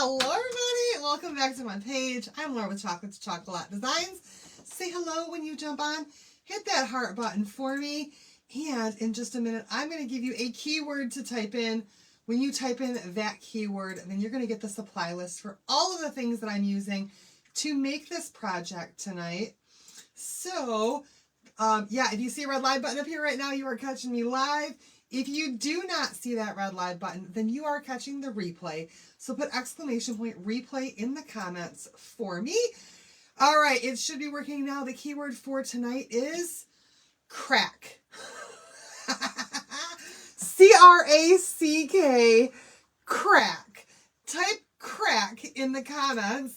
Hello everybody, welcome back to my page. I'm Laura with Chocolate to Chocolate Designs. Say hello when you jump on. Hit that heart button for me. And in just a minute, I'm going to give you a keyword to type in. When you type in that keyword, then you're going to get the supply list for all of the things that I'm using to make this project tonight. So, if you see a red live button up here right now, you are catching me live. If you do not see that red live button, then you are catching the replay. So put exclamation point replay in the comments for me. All right, it should be working now. The keyword for tonight is crack. C-R-A-C-K, crack. Type crack in the comments.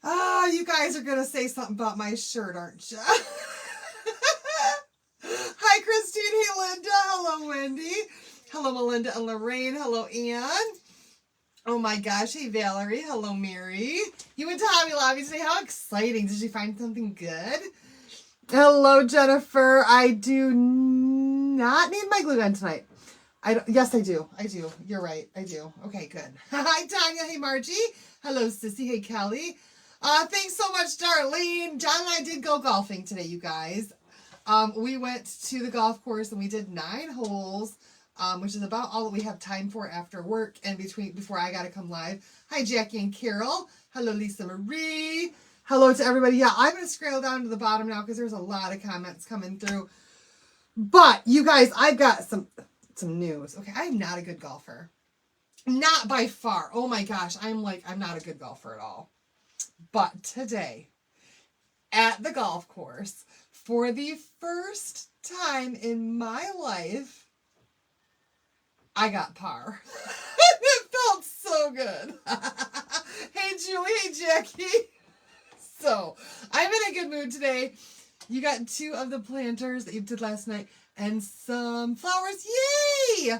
You guys are going to say something about my shirt, aren't you? Hi, Christine. Hey, Linda. Hello, Wendy. Hello, Melinda and Lorraine. Hello, Ann. Oh, my gosh. Hey, Valerie. Hello, Mary. You went to Hobby Lobby today. How exciting. Did you find something good? Hello, Jennifer. I do not need my glue gun tonight. Yes, I do. I do. You're right. I do. Okay, good. Hi, Tanya. Hey, Margie. Hello, Sissy. Hey, Kelly. Thanks so much, Darlene. John and I did go golfing today, you guys. We went to the golf course and we did 9 holes, which is about all that we have time for after work and before I got to come live. Hi, Jackie and Carol. Hello, Lisa Marie. Hello to everybody. Yeah, I'm going to scroll down to the bottom now because there's a lot of comments coming through. But you guys, I've got some news. Okay, I'm not a good golfer. Not by far. Oh my gosh, I'm not a good golfer at all. But today, at the golf course, for the first time in my life, I got par. It felt so good. Hey, Julie. Hey, Jackie. So, I'm in a good mood today. You got 2 of the planters that you did last night and some flowers. Yay!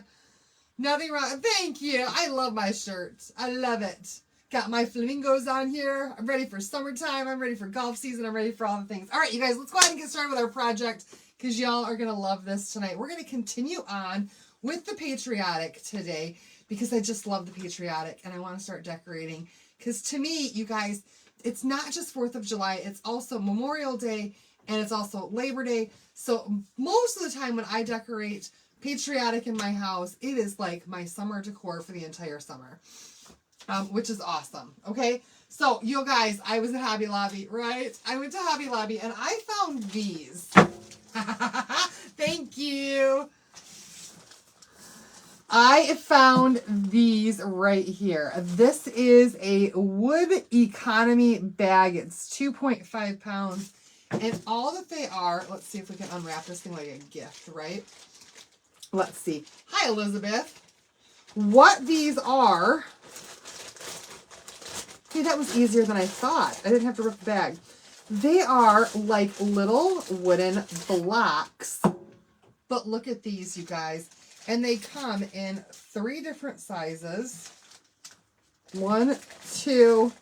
Nothing wrong. Thank you. I love my shirt. I love it. Got my flamingos on here. I'm ready for summertime. I'm ready for golf season. I'm ready for all the things. All right, you guys, let's go ahead and get started with our project because y'all are going to love this tonight. We're going to continue on with the Patriotic today because I just love the Patriotic and I want to start decorating because to me, you guys, it's not just 4th of July. It's also Memorial Day and it's also Labor Day. So most of the time when I decorate Patriotic in my house, it is like my summer decor for the entire summer. Which is awesome. Okay. So you guys, I was at Hobby Lobby, right? I went to Hobby Lobby and I found these. Thank you. I found these right here. This is a wood economy bag. It's 2.5 pounds. And all that they are, let's see if we can unwrap this thing like a gift, right? Let's see. Hi, Elizabeth. What these are... See, that was easier than I thought. I didn't have to rip the bag. They are like little wooden blocks. But look at these, you guys. And they come in 3 different sizes. 1, 2.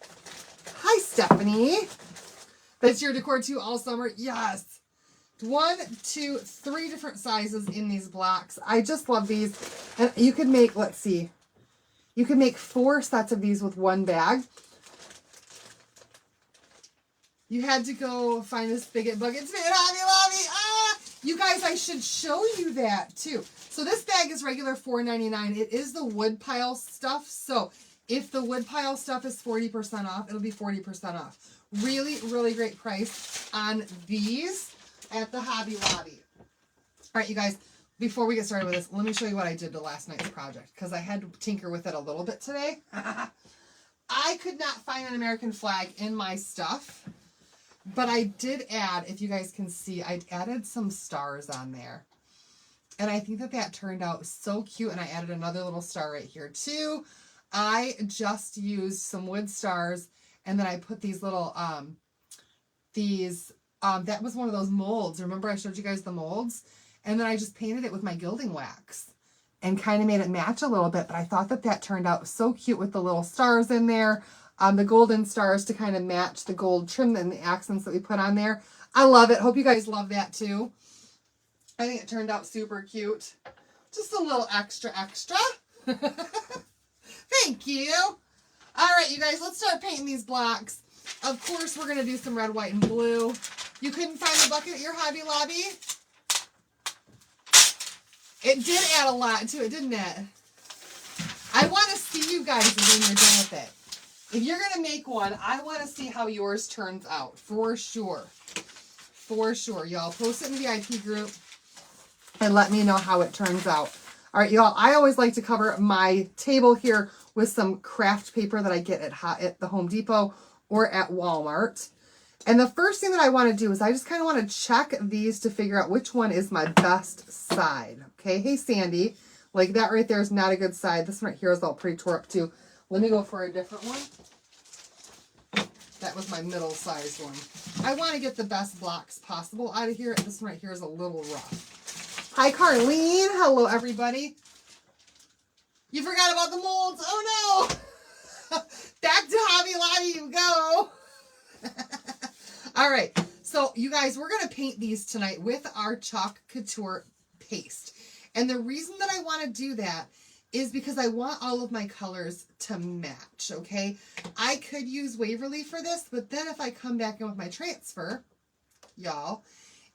Hi, Stephanie. That's your decor too all summer? Yes. 1, 2, 3 different sizes in these blocks. I just love these. And you could make, let's see. You could make 4 sets of these with 1 bag. You had to go find this Spigot Buckets at Hobby Lobby. You guys, I should show you that too. So this bag is regular $4.99. It is the wood pile stuff. So if the wood pile stuff is 40% off, it'll be 40% off. Really, really great price on these at the Hobby Lobby. All right, you guys, before we get started with this, let me show you what I did to last night's project because I had to tinker with it a little bit today. I could not find an American flag in my stuff. But I did add, if you guys can see, I added some stars on there. And I think that turned out so cute. And I added another little star right here too. I just used some wood stars. And then I put these little, that was one of those molds. Remember I showed you guys the molds? And then I just painted it with my gilding wax. And kind of made it match a little bit. But I thought that turned out so cute with the little stars in there. The golden stars to kind of match the gold trim and the accents that we put on there. I love it. Hope you guys love that too. I think it turned out super cute. Just a little extra. Thank you. All right, you guys, let's start painting these blocks. Of course, we're going to do some red, white, and blue. You couldn't find the bucket at your Hobby Lobby? It did add a lot to it, didn't it? I want to see you guys when you're done with it. If you're going to make one, I want to see how yours turns out, for sure. For sure. Y'all, post it in the VIP group and let me know how it turns out. All right, y'all, I always like to cover my table here with some craft paper that I get at the Home Depot or at Walmart. And the first thing that I want to do is I just kind of want to check these to figure out which one is my best side. Okay, hey, Sandy. Like that right there is not a good side. This one right here is all pretty tore up too. Let me go for a different one. That was my middle-sized one. I want to get the best blocks possible out of here. This one right here is a little rough. Hi, Carlene. Hello, everybody. You forgot about the molds. Oh, no. Back to Hobby Lobby you go. All right. So, you guys, we're going to paint these tonight with our Chalk Couture paste. And the reason that I want to do that is because I want all of my colors to match, okay? I could use Waverly for this, but then if I come back in with my transfer, y'all,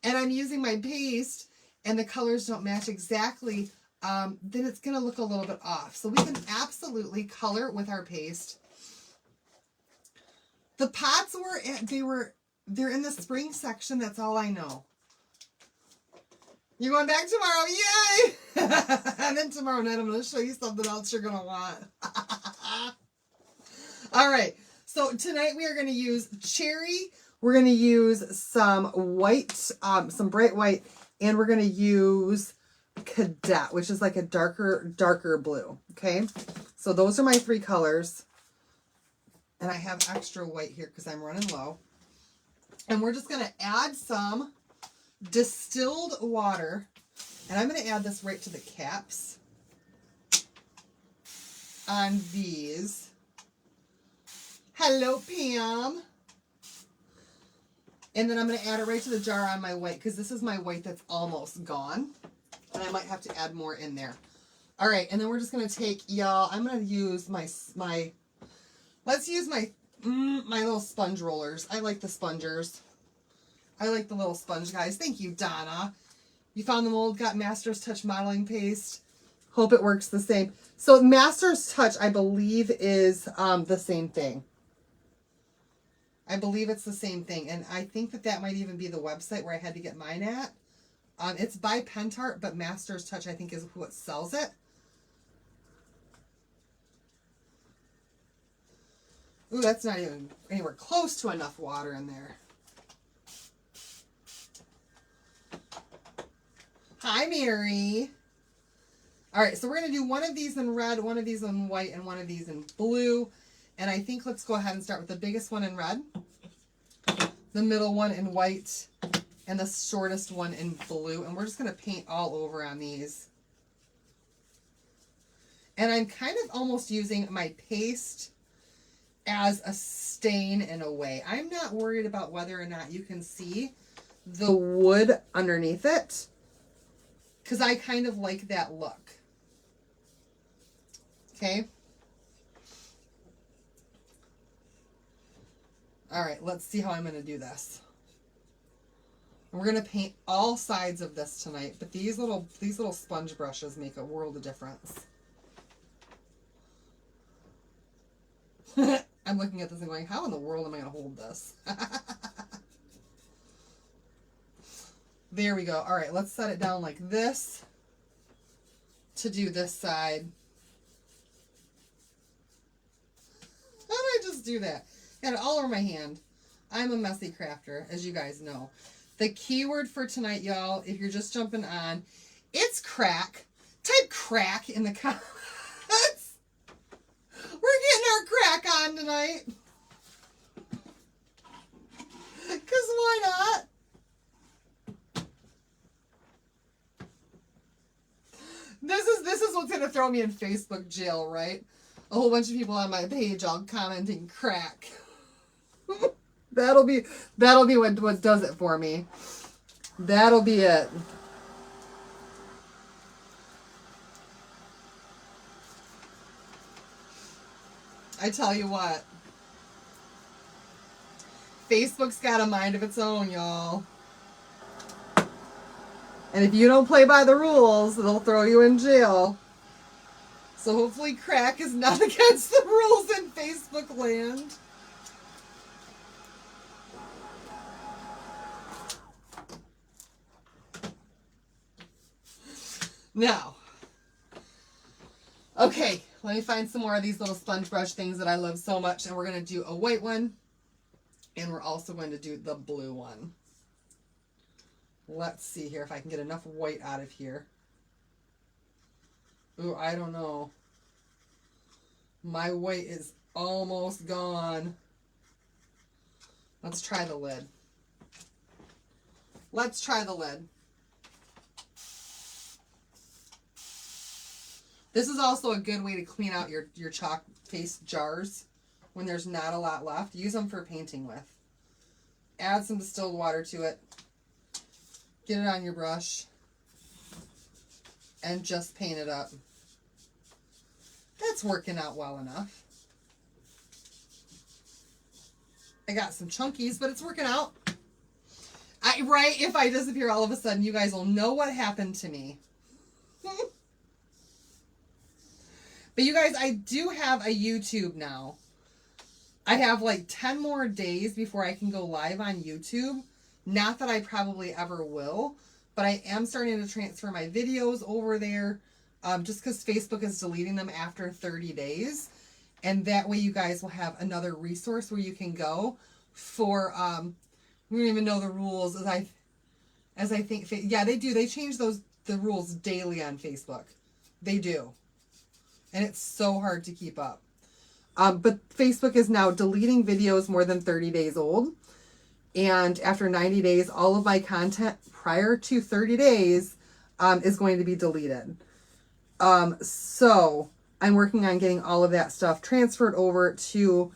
and I'm using my paste and the colors don't match exactly, then it's going to look a little bit off. So we can absolutely color with our paste. The pots they're in the spring section. That's all I know. You're going back tomorrow. Yay! And then tomorrow night, I'm going to show you something else you're going to want. All right. So tonight we are going to use cherry. We're going to use some white, some bright white, and we're going to use cadet, which is like a darker blue. Okay. So those are my three colors. And I have extra white here because I'm running low. And we're just going to add some distilled water, and I'm going to add this right to the caps on these. Hello, Pam. And then I'm going to add it right to the jar on my white because this is my white that's almost gone, and I might have to add more in there. All right, and then we're just going to take, y'all, I'm going to use let's use my little sponge rollers. I like the spongers. I like the little sponge guys. Thank you, Donna. You found the mold, got Master's Touch modeling paste. Hope it works the same. So Master's Touch, I believe, is the same thing. I believe it's the same thing. And I think that might even be the website where I had to get mine at. It's by Pentart, but Master's Touch, I think, is who sells it. Ooh, that's not even anywhere close to enough water in there. Hi, Mary. All right, so we're going to do one of these in red, one of these in white, and one of these in blue. And I think let's go ahead and start with the biggest one in red, the middle one in white, and the shortest one in blue. And we're just going to paint all over on these. And I'm kind of almost using my paste as a stain in a way. I'm not worried about whether or not you can see the wood underneath it, because I kind of like that look. Okay. All right, let's see how I'm going to do this. We're going to paint all sides of this tonight, but these little sponge brushes make a world of difference. I'm looking at this and going, how in the world am I going to hold this? There we go. All right, let's set it down like this to do this side. How did I just do that? Got it all over my hand. I'm a messy crafter, as you guys know. The keyword for tonight, y'all, if you're just jumping on, it's crack. Type crack in the comments. We're getting our crack on tonight. Because why not? This is what's gonna throw me in Facebook jail, right? A whole bunch of people on my page all commenting crack. That'll be what does it for me. That'll be it. I tell you what. Facebook's got a mind of its own, y'all. And if you don't play by the rules, they'll throw you in jail. So hopefully crack is not against the rules in Facebook land. Now, okay, let me find some more of these little sponge brush things that I love so much. And we're going to do a white one. And we're also going to do the blue one. Let's see here if I can get enough white out of here. Ooh, I don't know. My white is almost gone. Let's try the lid. Let's try the lid. This is also a good way to clean out your chalk paste jars when there's not a lot left. Use them for painting with. Add some distilled water to it. Get it on your brush. And just paint it up. That's working out well enough. I got some chunkies, but it's working out. Right, if I disappear all of a sudden, you guys will know what happened to me. But you guys, I do have a YouTube now. I have like 10 more days before I can go live on YouTube. Not that I probably ever will, but I am starting to transfer my videos over there just because Facebook is deleting them after 30 days. And that way you guys will have another resource where you can go for, we don't even know the rules as I think, yeah, they do. They change the rules daily on Facebook. They do. And it's so hard to keep up. But Facebook is now deleting videos more than 30 days old. And after 90 days, all of my content prior to 30 days is going to be deleted. So I'm working on getting all of that stuff transferred over to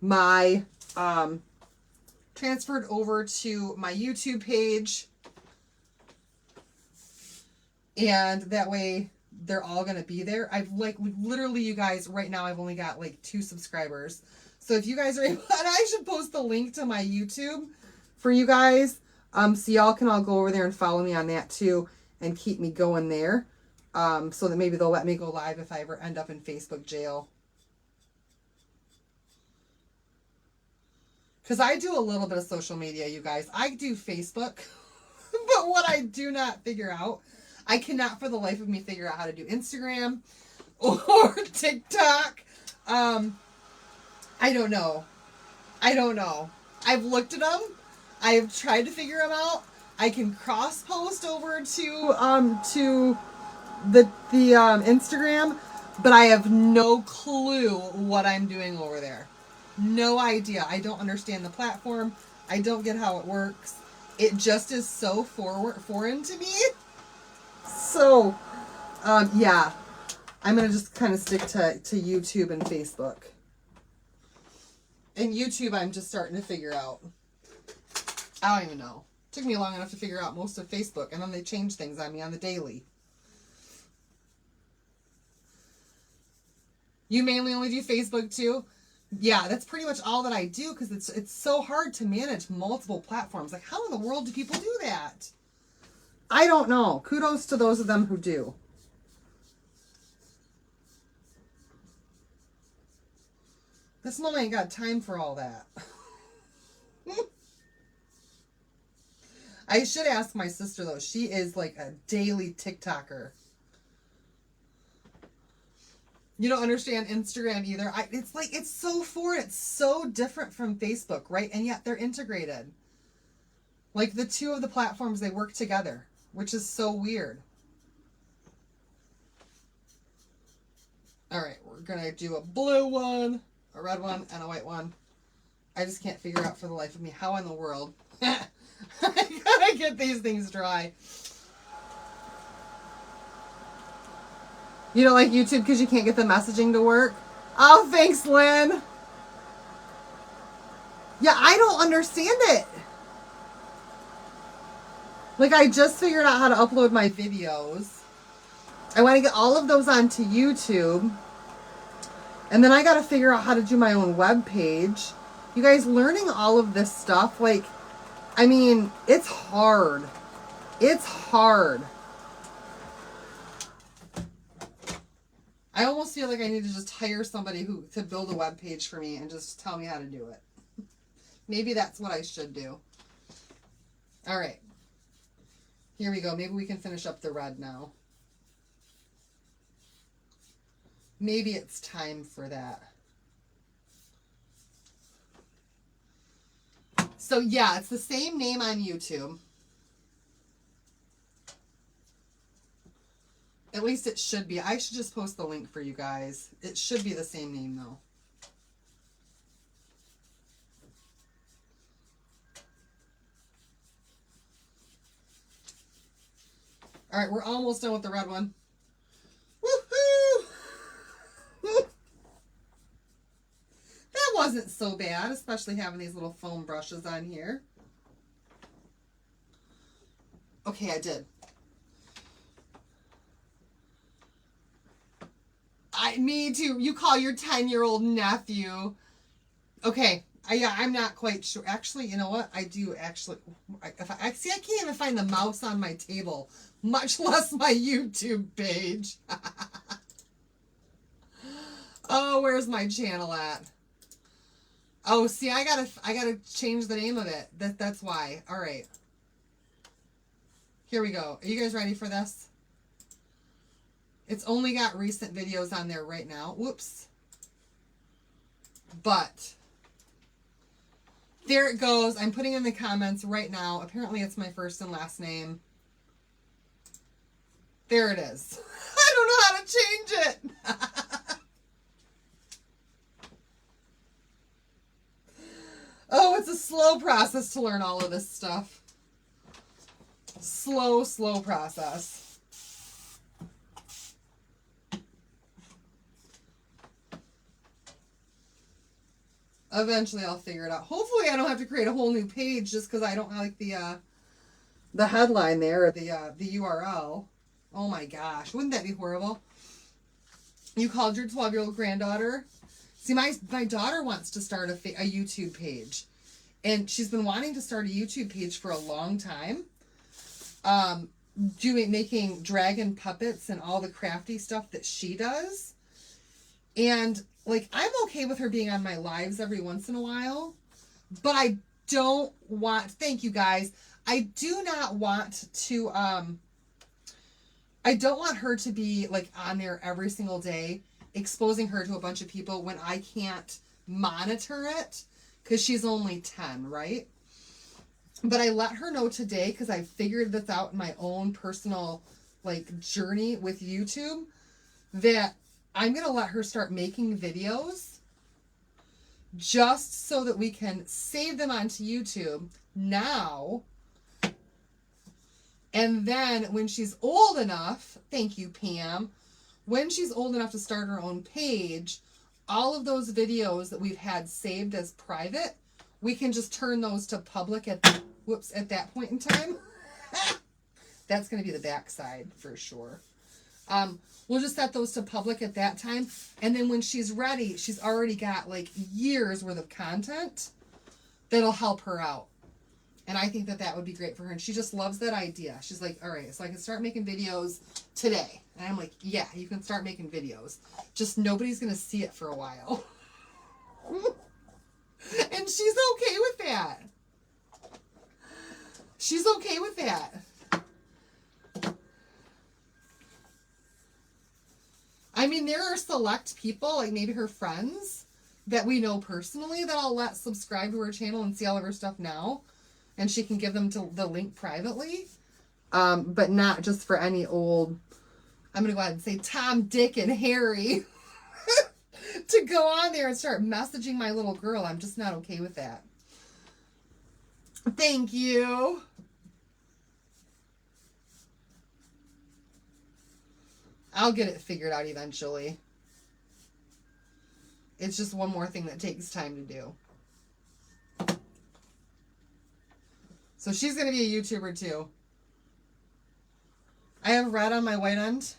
my YouTube page. And that way they're all going to be there. I've literally, you guys, right now I've only got 2 subscribers. So if you guys are able, and I should post the link to my YouTube for you guys. So y'all can all go over there and follow me on that too and keep me going there. So that maybe they'll let me go live if I ever end up in Facebook jail. Because I do a little bit of social media, you guys. I do Facebook. But what I do not figure out, I cannot for the life of me figure out how to do Instagram or TikTok. I don't know. I've looked at them. I have tried to figure them out. I can cross post over to the Instagram, but I have no clue what I'm doing over there. No idea. I don't understand the platform. I don't get how it works. It just is so foreign to me. So, yeah, I'm going to just kind of stick to YouTube and Facebook. And YouTube, I'm just starting to figure out. I don't even know. It took me long enough to figure out most of Facebook, and then they change things on me on the daily. You mainly only do Facebook too? Yeah, that's pretty much all that I do because it's so hard to manage multiple platforms. Like, how in the world do people do that? I don't know. Kudos to those of them who do. This mom ain't got time for all that. I should ask my sister, though. She is like a daily TikToker. You don't understand Instagram either. It's so foreign. It's so different from Facebook, right? And yet they're integrated. Like the two of the platforms, they work together, which is so weird. All right, we're going to do a blue one, a red one, and a white one. I just can't figure out for the life of me how in the world I gotta get these things dry. You don't like YouTube because you can't get the messaging to work? Oh, thanks, Lynn. Yeah, I don't understand it. Like, I just figured out how to upload my videos. I want to get all of those onto YouTube. And then I got to figure out how to do my own web page. You guys, learning all of this stuff, like, I mean, it's hard. It's hard. I almost feel like I need to just hire somebody to build a web page for me and just tell me how to do it. Maybe that's what I should do. All right. Here we go. Maybe we can finish up the red now. Maybe it's time for that. So yeah, it's the same name on YouTube. At least it should be. I should just post the link for you guys. It should be the same name though. All right, we're almost done with the red one. Woohoo! That wasn't so bad, especially having these little foam brushes on here. Okay, I did. Me too. You call your 10-year-old nephew. Okay. I'm not quite sure. Actually, you know what? I do actually. I can't even find the mouse on my table, much less my YouTube page. Oh, where's my channel at? Oh, see, I gotta change the name of it. That's why. All right. Here we go. Are you guys ready for this? It's only got recent videos on there right now. Whoops. But there it goes. I'm putting in the comments right now. Apparently it's my first and last name. There it is. I don't know how to change it. Oh, it's a slow process to learn all of this stuff. Slow process. Eventually I'll figure it out. Hopefully I don't have to create a whole new page just because I don't like the headline there or the URL. Oh my gosh, wouldn't that be horrible? You called your 12-year-old granddaughter? See, my daughter wants to start a YouTube page. And she's been wanting to start a YouTube page for a long time. Making dragon puppets and all the crafty stuff that she does. And like, I'm okay with her being on my lives every once in a while, but I don't want, thank you guys. I do not want to, I don't want her to be like on there every single day, exposing her to a bunch of people when I can't monitor it because she's only 10, right? But I let her know today because I figured this out in my own personal like journey with YouTube that I'm going to let her start making videos just so that we can save them onto YouTube now. And then when she's old enough, thank you, Pam, when she's old enough to start her own page, all of those videos that we've had saved as private, we can just turn those to public at that point in time. That's going to be the back side for sure. We'll just set those to public at that time. And then when she's ready, she's already got like years worth of content that'll help her out. And I think that would be great for her. And she just loves that idea. She's like, all right, so I can start making videos today. And I'm like, yeah, you can start making videos. Just nobody's going to see it for a while. And she's okay with that. She's okay with that. I mean, there are select people, like maybe her friends, that we know personally that I'll let subscribe to her channel and see all of her stuff now. And she can give them the link privately. But not just for any old, I'm going to go ahead and say Tom, Dick, and Harry to go on there and start messaging my little girl. I'm just not okay with that. Thank you. I'll get it figured out eventually. It's just one more thing that takes time to do. So she's going to be a YouTuber too. I have red on my white end.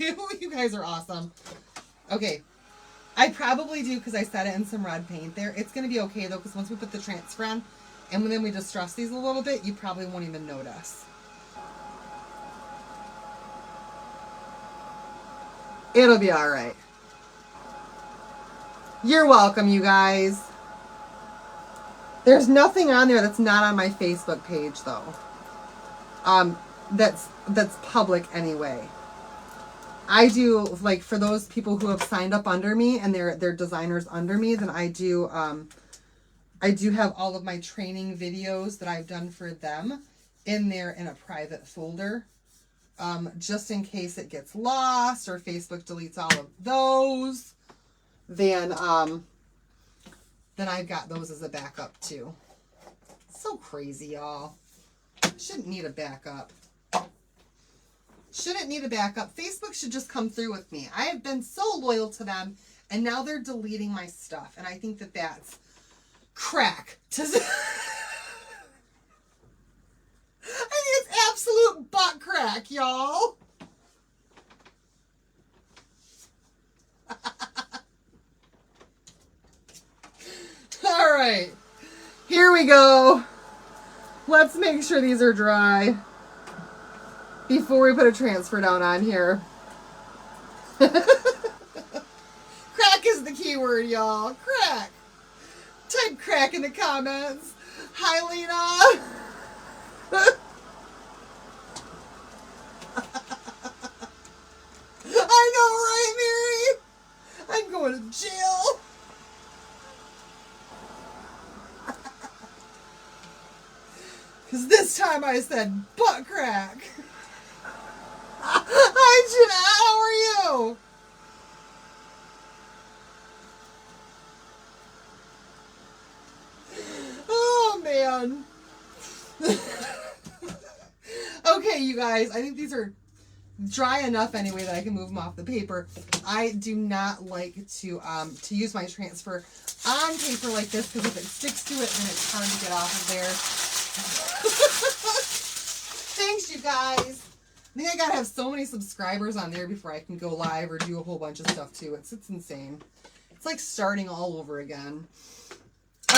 you. You guys are awesome. Okay. I probably do because I set it in some red paint there. It's going to be okay though because once we put the transfer on and then we distress these a little bit, you probably won't even notice. It'll be all right. You're welcome, you guys. There's nothing on there that's not on my Facebook page though. That's public anyway. I do, like, for those people who have signed up under me and they're designers under me, then I do have all of my training videos that I've done for them in there in a private folder. Just in case it gets lost or Facebook deletes all of those, then I've got those as a backup too. So crazy, y'all. Shouldn't need a backup. Shouldn't need a backup. Facebook should just come through with me. I have been so loyal to them, and now they're deleting my stuff, and I think that that's crack. I think it's absolute butt crack, y'all. All right, here we go. Let's make sure these are dry before we put a transfer down on here. Crack is the key word, y'all. Crack. Type crack in the comments. Hi, Lena. I know, right, Mary? I'm going to jail. Because this time I said butt crack. Hi, Jeanette. How are you? Oh, man. Okay, you guys. I think these are dry enough anyway that I can move them off the paper. I do not like to use my transfer on paper like this because if it sticks to it, then it's hard to get off of there. Thanks, you guys. I think I gotta have so many subscribers on there before I can go live or do a whole bunch of stuff too. It's insane. It's like starting all over again.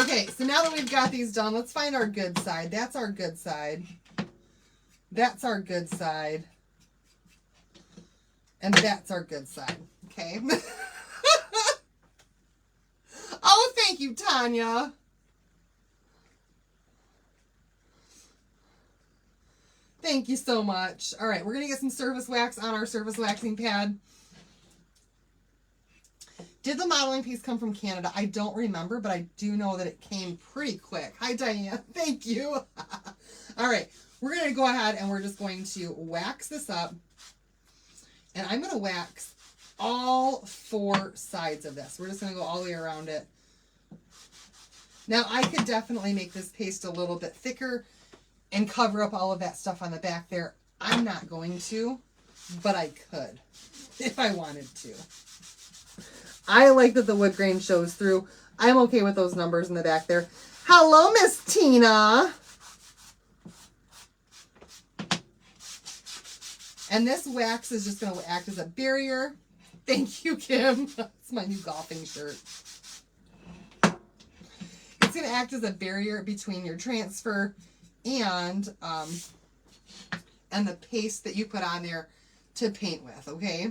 Okay, so now that we've got these done, let's find our good side. That's our good side. That's our good side. And that's our good side. Okay. Oh, thank you, Tanya. Thank you so much. All right, we're going to get some surface wax on our surface waxing pad. Did the modeling piece come from Canada? I don't remember, but I do know that it came pretty quick. Hi, Diane. Thank you. All right, we're going to go ahead and we're just going to wax this up. And I'm going to wax all 4 sides of this. We're just going to go all the way around it. Now, I could definitely make this paste a little bit thicker and cover up all of that stuff on the back there. I'm not going to, but I could if I wanted to. I like that the wood grain shows through. I'm okay with those numbers in the back there. Hello, Miss Tina. And this wax is just going to act as a barrier. Thank you, Kim. That's my new golfing shirt. It's going to act as a barrier between your transfer and the paste that you put on there to paint with, okay?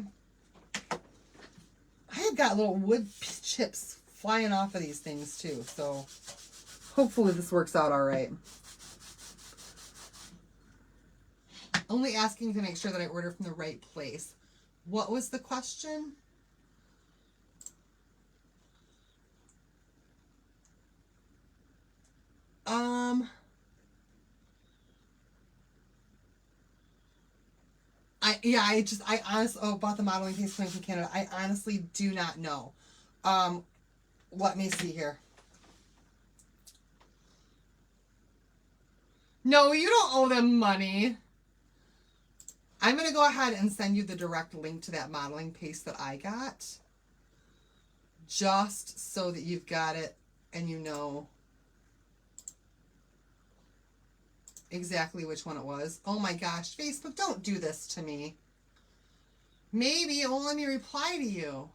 I have got little wood chips flying off of these things too, so hopefully this works out all right. Only asking to make sure that I order from the right place. What was the question? I honestly, about the modeling case coming from Canada, I honestly do not know. Let me see here. No, you don't owe them money. I'm going to go ahead and send you the direct link to that modeling paste that I got. Just so that you've got it and you know exactly which one it was. Oh my gosh, Facebook, don't do this to me. Maybe it won't let me reply to you.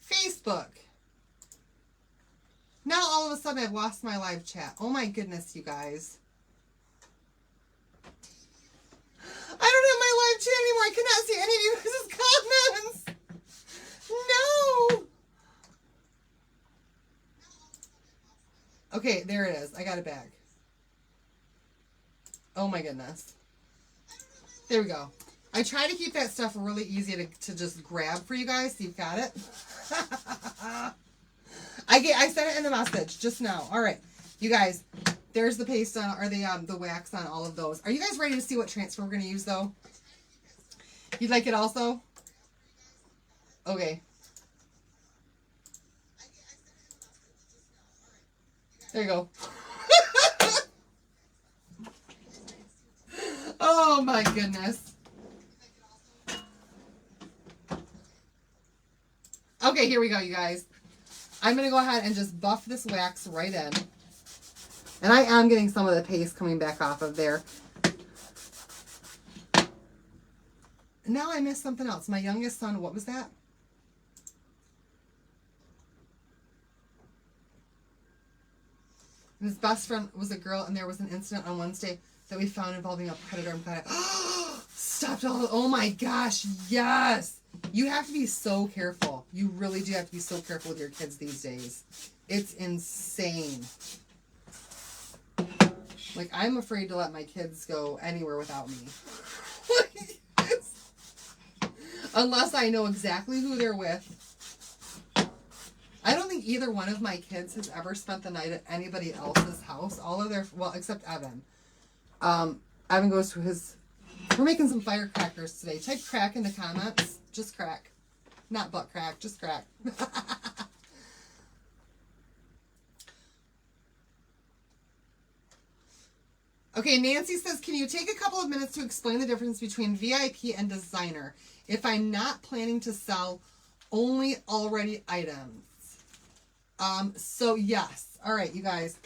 Facebook. Now all of a sudden I've lost my live chat. Oh my goodness, you guys. I don't have my live chat anymore. I cannot see any of you guys' comments. No. Okay, there it is. I got it back. Oh my goodness. There we go. I try to keep that stuff really easy to just grab for you guys, so you've got it. I sent it in the message just now. All right, you guys, there's the paste on, or the wax on all of those. Are you guys ready to see what transfer we're going to use, though? You'd like it also? Okay. There you go. Oh my goodness. Okay, here we go, you guys. I'm going to go ahead and just buff this wax right in. And I am getting some of the paste coming back off of there. Now I missed something else. My youngest son, what was that? And his best friend was a girl, and there was an incident on Wednesday that we found involving a predator. I'm glad I stopped all. Oh my gosh, yes! You have to be so careful. You really do have to be so careful with your kids these days. It's insane. Like, I'm afraid to let my kids go anywhere without me. Unless I know exactly who they're with. I don't think either one of my kids has ever spent the night at anybody else's house. All of their, well, except Evan. Evan goes to his, we're making some firecrackers today. Type crack in the comments. Just crack. Not butt crack, just crack. Okay, Nancy says, can you take a couple of minutes to explain the difference between VIP and designer if I'm not planning to sell only already items? So yes. All right, you guys.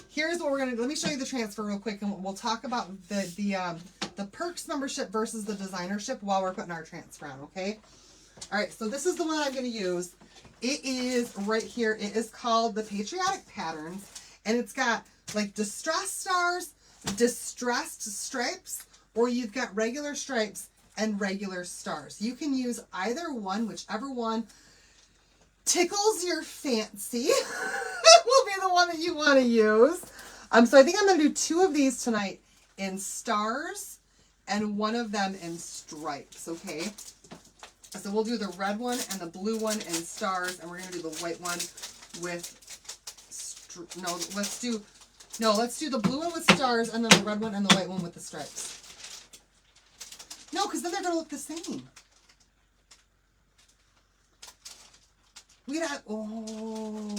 Here's what we're gonna do. Let me show you the transfer real quick, and we'll talk about the perks membership versus the designership while we're putting our transfer on. Okay. All right. So this is the one I'm gonna use. It is right here. It is called the Patriotic Patterns, and it's got like distressed stars, distressed stripes, or you've got regular stripes and regular stars. You can use either one, whichever one tickles your fancy will be the one that you want to use. So I think I'm going to do 2 of these tonight in stars and 1 of them in stripes, okay? So we'll do the red one and the blue one in stars, and we're going to do the white one with, let's do the blue one with stars and then the red one and the white one with the stripes. No, because then they're going to look the same. We got, oh,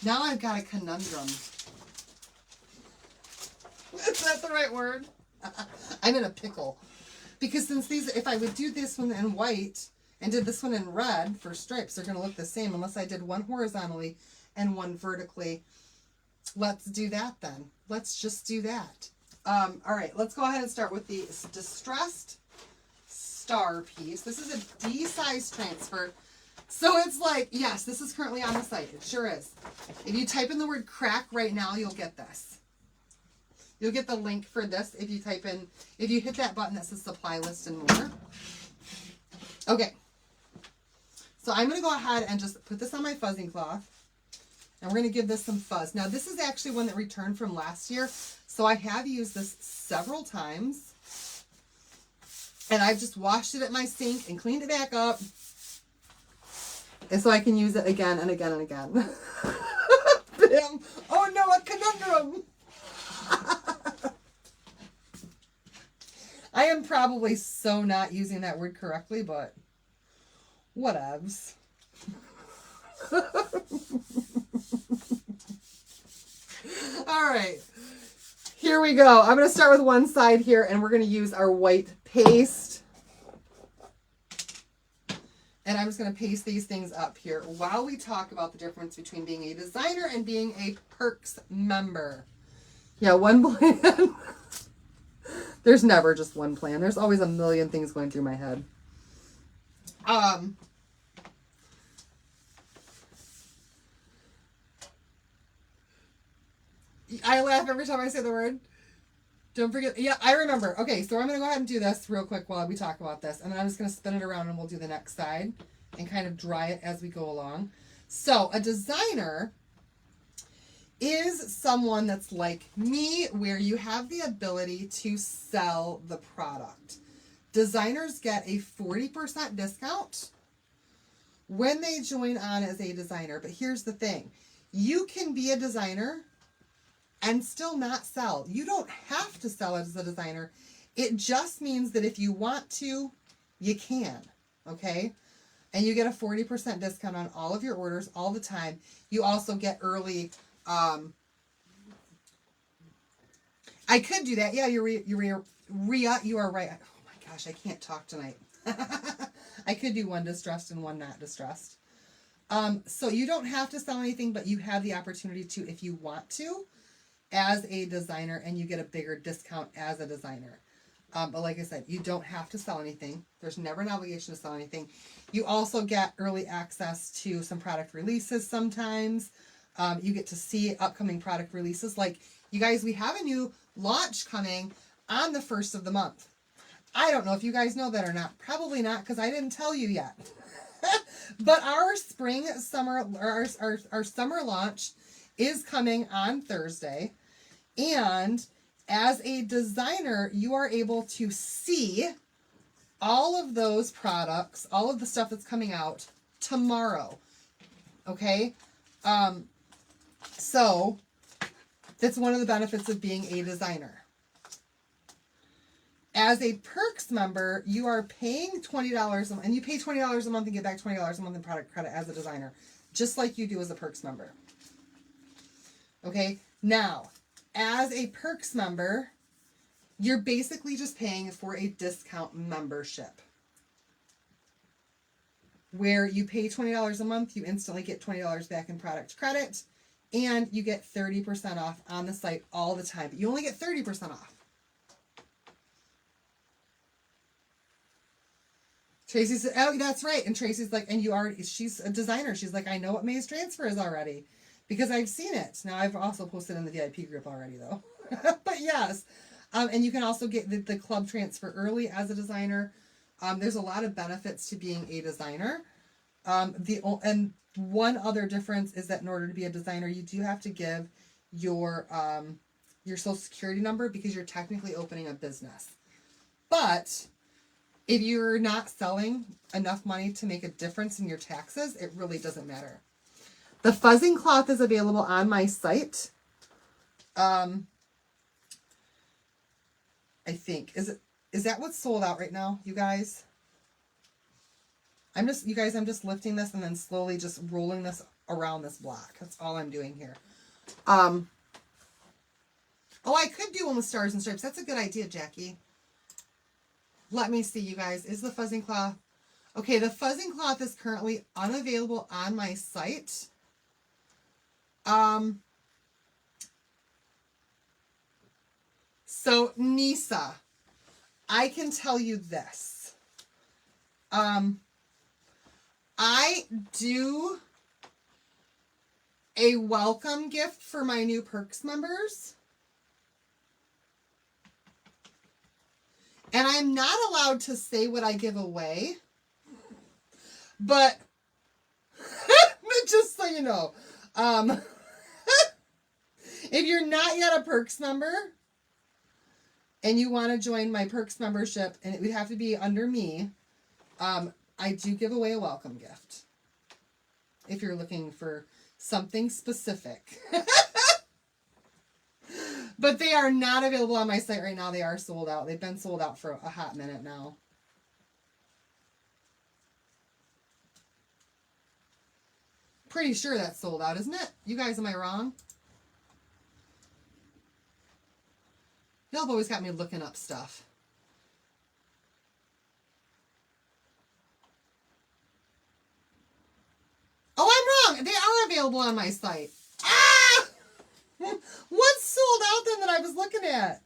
now I've got a conundrum. Is that the right word? I'm in a pickle. Because since these, if I would do this one in white and did this one in red for stripes, they're going to look the same unless I did one horizontally and one vertically. Let's do that then. Let's just do that. All right, let's go ahead and start with the distressed star piece. This is a D size transfer. So it's like, yes, this is currently on the site. It sure is. If you type in the word crack right now, you'll get this. You'll get the link for this if you type in, if you hit that button that says supply list and more. Okay. So I'm going to go ahead and just put this on my fuzzing cloth. And we're going to give this some fuzz. Now, this is actually one that returned from last year. So I have used this several times. And I've just washed it at my sink and cleaned it back up. And so I can use it again and again and again. Bam. Oh no, a conundrum. I am probably so not using that word correctly, but whatevs. All right, here we go. I'm going to start with one side here, and we're going to use our white paste. And I'm just going to paste these things up here while we talk about the difference between being a designer and being a perks member. Yeah, one plan. There's never just one plan. There's always a million things going through my head. I laugh every time I say the word. Don't forget. Yeah, I remember. Okay, so I'm going to go ahead and do this real quick while we talk about this. And then I'm just going to spin it around and we'll do the next side and kind of dry it as we go along. So a designer is someone that's like me, where you have the ability to sell the product. Designers get a 40% discount when they join on as a designer. But here's the thing. You can be a designer and still not sell. You don't have to sell as a designer. It just means that if you want to, you can, okay? And you get a 40% discount on all of your orders all the time. You also get early, I could do that. Yeah, you are right. Oh my gosh, I can't talk tonight. I could do one distressed and one not distressed. So you don't have to sell anything, but you have the opportunity to if you want to, as a designer, and you get a bigger discount as a designer. But like I said, you don't have to sell anything. There's never an obligation to sell anything. You also get early access to some product releases sometimes. You get to see upcoming product releases. Like, you guys, we have a new launch coming on the 1st of the month. I don't know if you guys know that or not. Probably not, because I didn't tell you yet. But our summer launch is coming on Thursday. And as a designer, you are able to see all of those products, all of the stuff that's coming out tomorrow. Okay? So that's one of the benefits of being a designer. As a Perks member, you are paying $20 a month, and you pay $20 a month and get back $20 a month in product credit as a designer, just like you do as a Perks member. Okay? Now, as a Perks member, you're basically just paying for a discount membership, where you pay $20 a month, you instantly get $20 back in product credit, and you get 30% off on the site all the time. But you only get 30% off. Tracy said, oh, that's right. And Tracy's like, and she's a designer. She's like, I know what Maze Transfer is already, because I've seen it. Now, I've also posted in the VIP group already, though. But yes. And you can also get the club transfer early as a designer. There's a lot of benefits to being a designer. And one other difference is that in order to be a designer, you do have to give your social security number, because you're technically opening a business. But if you're not selling enough money to make a difference in your taxes, it really doesn't matter. The fuzzing cloth is available on my site. I think. Is that what's sold out right now, you guys? I'm just lifting this and then slowly just rolling this around this block. That's all I'm doing here. Oh, I could do one with stars and stripes. That's a good idea, Jackie. Let me see, you guys. Is the fuzzing cloth? Okay, the fuzzing cloth is currently unavailable on my site. So, Nisa, I can tell you this. I do a welcome gift for my new Perks members. And I'm not allowed to say what I give away. But, just so you know, if you're not yet a Perks member and you want to join my Perks membership, and it would have to be under me, I do give away a welcome gift. If you're looking for something specific. But they are not available on my site right now. They are sold out. They've been sold out for a hot minute now. Pretty sure that's sold out, isn't it? You guys, am I wrong? Y'all have always got me looking up stuff. Oh, I'm wrong. They are available on my site. Ah! What's sold out then that I was looking at?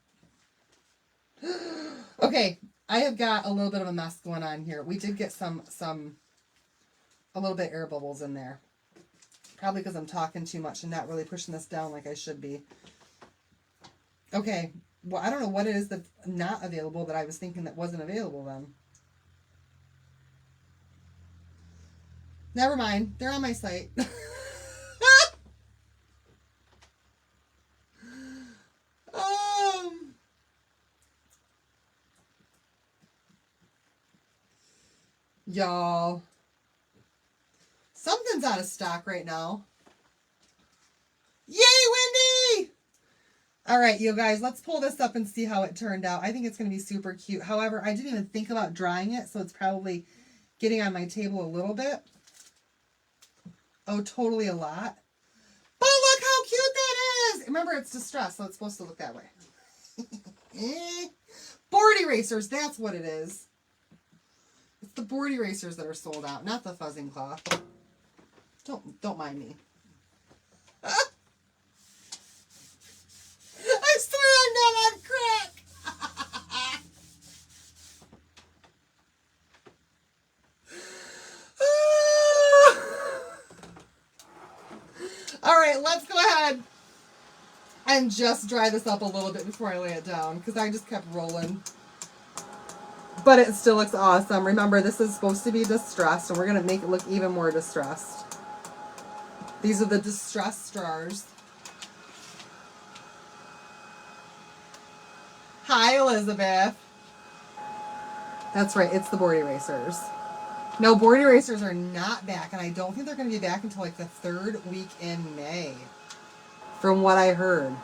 Okay, I have got a little bit of a mess going on here. We did get a little bit air bubbles in there. Probably because I'm talking too much and not really pushing this down like I should be. Okay, well, I don't know what it is that's not available that I was thinking that wasn't available then. Never mind, they're on my site. Y'all, something's out of stock right now. Yay, Wendy! All right, you guys, let's pull this up and see how it turned out. I think it's going to be super cute. However, I didn't even think about drying it, so it's probably getting on my table a little bit. Oh, totally a lot. But look how cute that is! Remember, it's distressed, so it's supposed to look that way. Board erasers, that's what it is. It's the board erasers that are sold out, not the fuzzing cloth. Don't mind me. I swear I'm not on crack. All right, let's go ahead and just dry this up a little bit before I lay it down because I just kept rolling. But it still looks awesome. Remember, this is supposed to be distressed, and we're going to make it look even more distressed. These are the distressed stars. Hi, Elizabeth. That's right, it's the board erasers. No, board erasers are not back, and I don't think they're going to be back until like the 3rd week in May, from what I heard.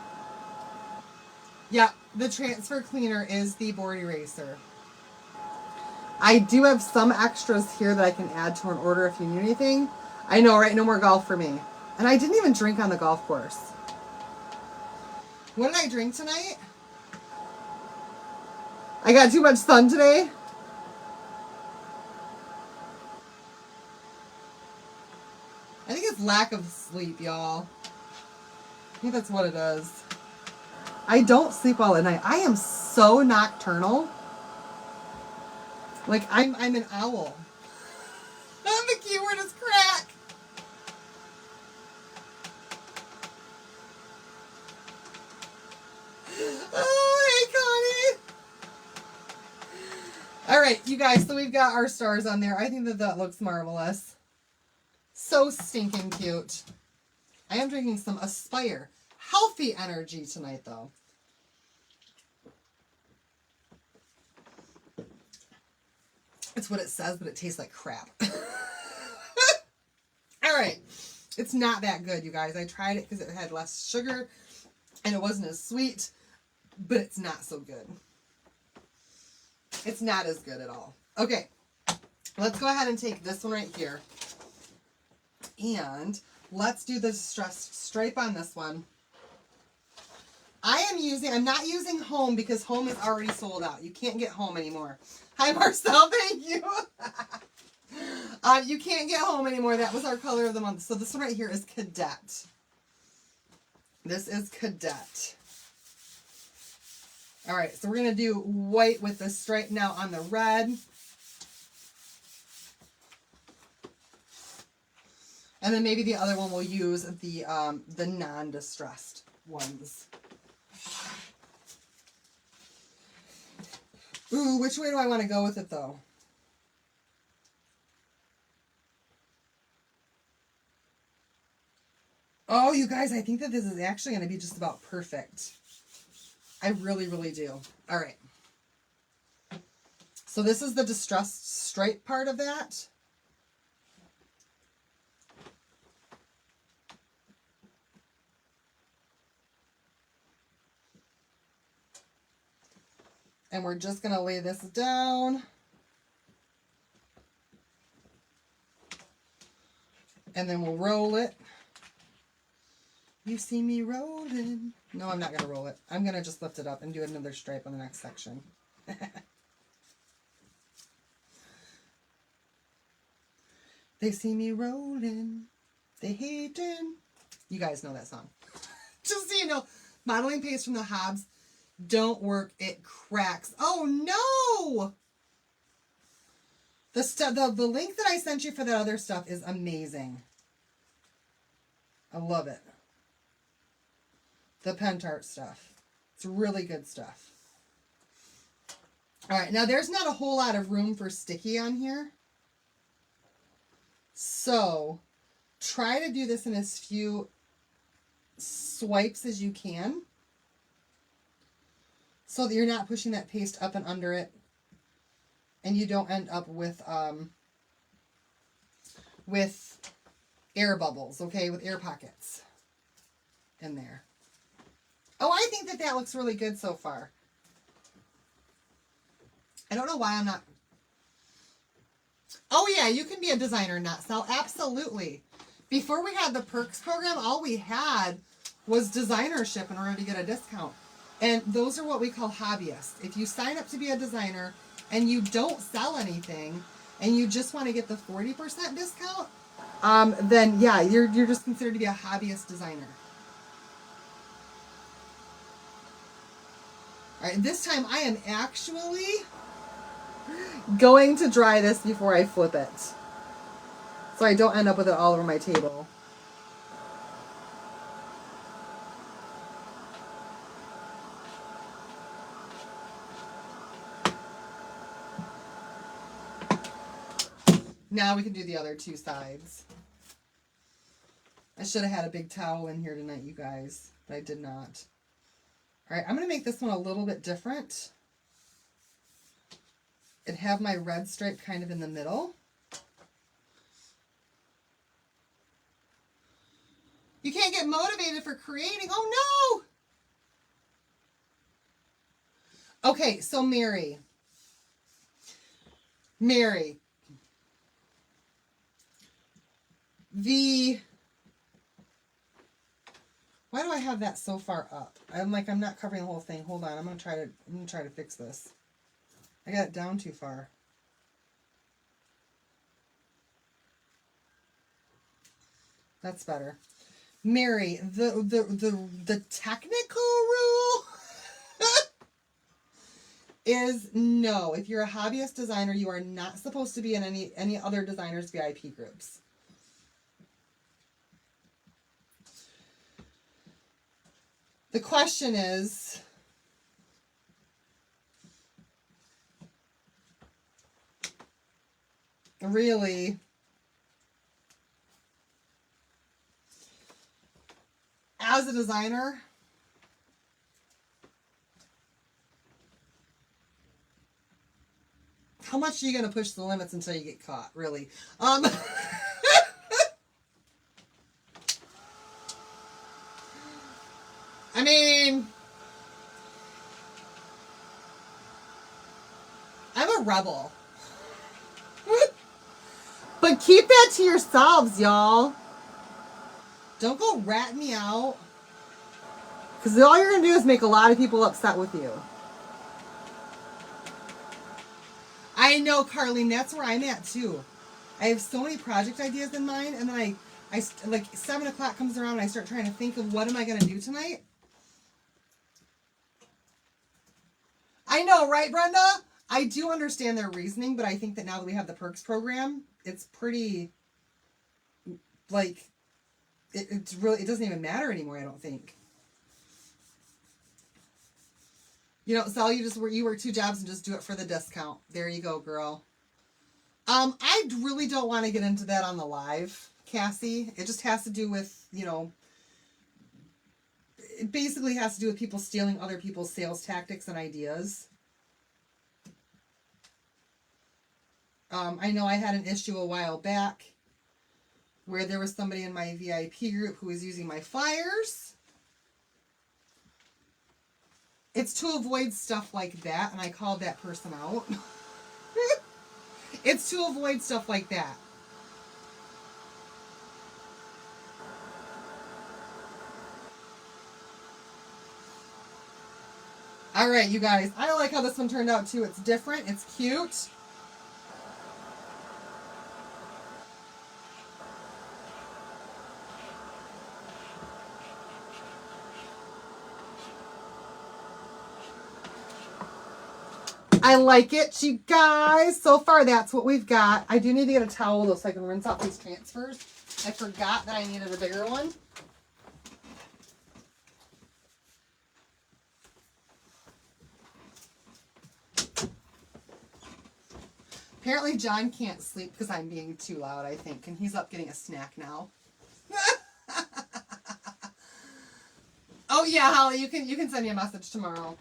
Yeah, the transfer cleaner is the board eraser. I do have some extras here that I can add to an order if you need anything. I know, right? No more golf for me. And I didn't even drink on the golf course. What did I drink tonight? I got too much sun today. I think it's lack of sleep, y'all. I think that's what it is. I don't sleep well at night. I am so nocturnal. Like, I'm an owl. The keyword is crack. Oh, hey, Connie. All right, you guys, so we've got our stars on there. I think that looks marvelous. So stinking cute. I am drinking some Aspire healthy energy tonight, though. It's what it says, but it tastes like crap. All right. It's not that good, you guys. I tried it because it had less sugar and it wasn't as sweet, but it's not so good. It's not as good at all. Okay. Let's go ahead and take this one right here. And let's do the distressed stripe on this one. I'm not using home because home is already sold out. You can't get home anymore. Hi, Marcel. Thank you. You can't get home anymore. That was our color of the month. So this one right here is Cadet. This is Cadet. All right. So we're going to do white with the stripe now on the red. And then maybe the other one we'll use the non-distressed ones. Ooh, which way do I want to go with it, though? Oh, you guys, I think that this is actually going to be just about perfect. I really, really do. All right. So this is the distressed stripe part of that. And we're just going to lay this down. And then we'll roll it. You see me rolling. No, I'm not going to roll it. I'm going to just lift it up and do another stripe on the next section. They see me rolling. They hating. You guys know that song. Just so you know, modeling paste from the Hobbs. don't work. It cracks. Oh no! The link that I sent you for that other stuff is amazing. I love it. The Pentart stuff. It's really good stuff. All right, now there's not a whole lot of room for sticky on here. So try to do this in as few swipes as you can so that you're not pushing that paste up and under it and you don't end up with air bubbles, okay, with air pockets in there. Oh, I think that that looks really good so far. I don't know why I'm not. Oh yeah, you can be a designer and not sell. Absolutely. Before we had the perks program, all we had was designership in order to get a discount. And those are what we call hobbyists. If you sign up to be a designer and you don't sell anything and you just want to get the 40% discount, then yeah, you're just considered to be a hobbyist designer. All right, this time I am actually going to dry this before I flip it, so I don't end up with it all over my table. Now we can do the other two sides. I should have had a big towel in here tonight, you guys, but I did not. All right, I'm going to make this one a little bit different and have my red stripe kind of in the middle. You can't get motivated for creating. Oh, no. Okay, so Mary. Why do I have that so far up? I'm not covering the whole thing. Hold on, I'm gonna try to fix this. I got it down too far. That's better. Mary, the technical rule is no. If you're a hobbyist designer, you are not supposed to be in any other designers' VIP groups. The question is, really, as a designer, how much are you going to push the limits until you get caught, really? I mean, I'm a rebel. But keep that to yourselves, y'all. Don't go rat me out. Because all you're going to do is make a lot of people upset with you. I know, Carlene, that's where I'm at, too. I have so many project ideas in mind, and then I like 7 o'clock comes around and I start trying to think of what am I going to do tonight. I know, right, Brenda? I do understand their reasoning, but I think that now that we have the perks program, it's pretty, like, it's really, it doesn't even matter anymore, I don't think. You know, Sal, you work 2 jobs and just do it for the discount. There you go, girl. I really don't want to get into that on the live, Cassie. It just has to do with, you know, it basically has to do with people stealing other people's sales tactics and ideas. I know I had an issue a while back where there was somebody in my VIP group who was using my flyers. It's to avoid stuff like that, and I called that person out. It's to avoid stuff like that. All right, you guys. I like how this one turned out, too. It's different. It's cute. I like it, you guys. So far, that's what we've got. I do need to get a towel, though, so I can rinse out these transfers. I forgot that I needed a bigger one. Apparently, John can't sleep because I'm being too loud, I think. And he's up getting a snack now. Oh, yeah, Holly, you can send me a message tomorrow.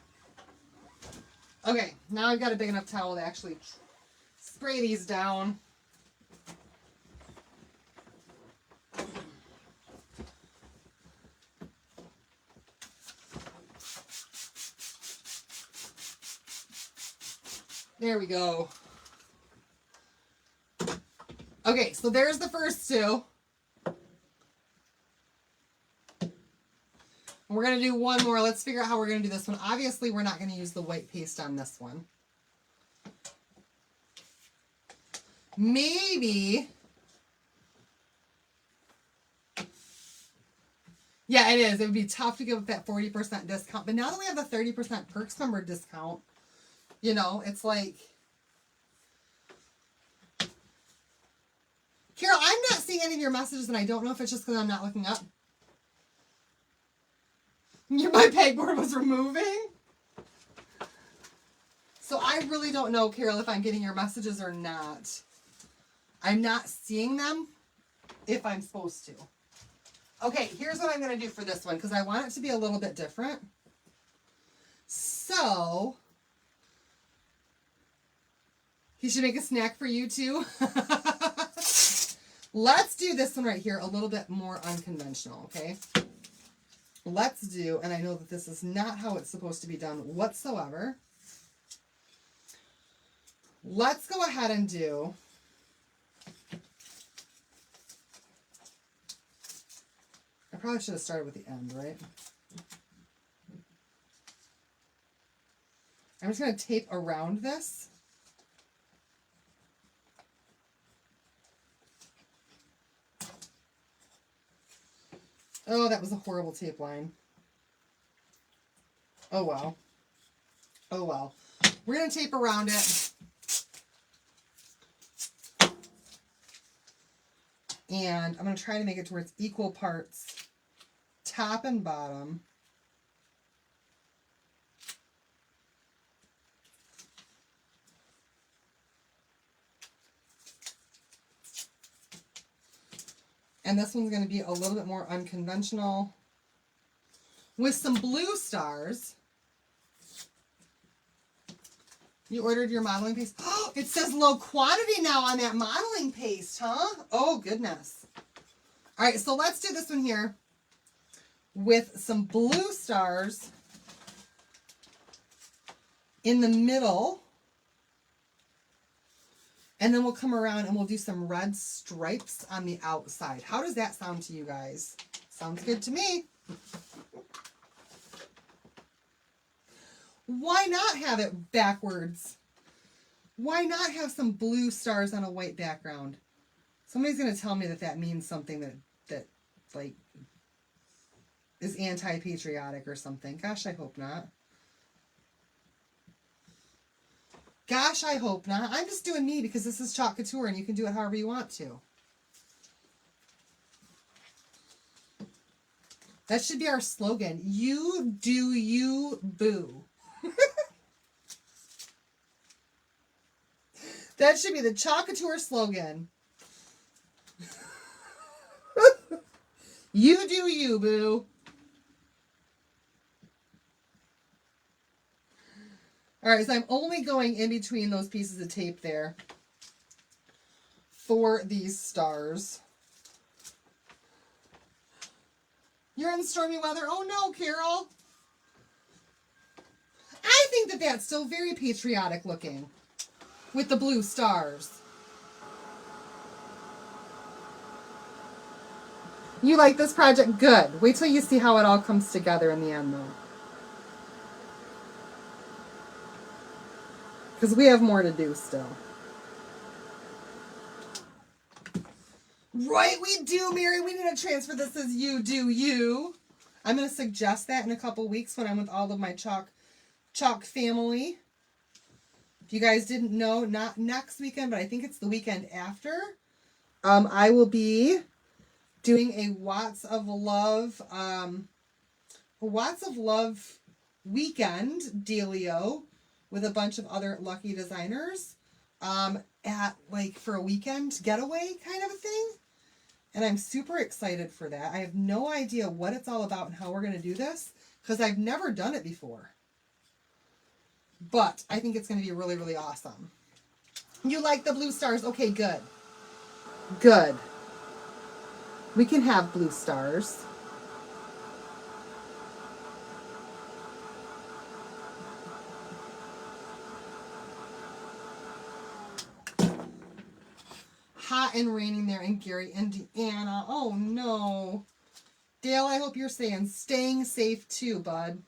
Okay, now I've got a big enough towel to actually spray these down. There we go. Okay, so there's the first two. We're going to do one more. Let's figure out how we're going to do this one. Obviously, we're not going to use the white paste on this one. Maybe. Yeah, it is. It would be tough to give up that 40% discount. But now that we have the 30% Perks member discount, you know, it's like... Carol, I'm not seeing any of your messages, and I don't know if it's just because I'm not looking up. My pegboard was removing. So I really don't know, Carol, if I'm getting your messages or not. I'm not seeing them if I'm supposed to. Okay, here's what I'm going to do for this one, because I want it to be a little bit different. So, he should make a snack for you too. Let's do this one right here a little bit more unconventional, okay? Let's do, and I know that this is not how it's supposed to be done whatsoever. Let's go ahead and do I probably should have started with the end, right? I'm just going to tape around this. Oh, that was a horrible tape line. Oh, well. Oh, well. We're going to tape around it. And I'm going to try to make it to where it's equal parts, top and bottom. And this one's going to be a little bit more unconventional with some blue stars. You ordered your modeling paste. Oh, it says low quantity now on that modeling paste, huh? Oh, goodness. All right, so let's do this one here with some blue stars in the middle. And then we'll come around and we'll do some red stripes on the outside. How does that sound to you guys? Sounds good to me. Why not have it backwards? Why not have some blue stars on a white background? Somebody's going to tell me that that means something that like, is anti-patriotic or something. Gosh, I hope not. Gosh, I hope not. I'm just doing me because this is Chalk Couture and you can do it however you want to. That should be our slogan. You do you, boo. That should be the Chalk Couture slogan. You do you, boo. All right, so I'm only going in between those pieces of tape there for these stars. You're in stormy weather. Oh no, Carol. I think that that's still very patriotic looking with the blue stars. You like this project? Good. Wait till you see how it all comes together in the end, though. Because we have more to do still. Right, we do, Mary. We need to transfer this as you do you. I'm going to suggest that in a couple weeks when I'm with all of my chalk family. If you guys didn't know, not next weekend, but I think it's the weekend after, I will be doing a Watts of Love weekend dealio with a bunch of other lucky designers at like for a weekend getaway kind of a thing. And I'm super excited for that. I have no idea what it's all about and how we're going to do this because I've never done it before. But I think it's going to be really, really awesome. You like the blue stars? Okay, good. Good. We can have blue stars. Hot and raining there in Gary, Indiana. Oh, no. Dale, I hope you're staying safe too, bud.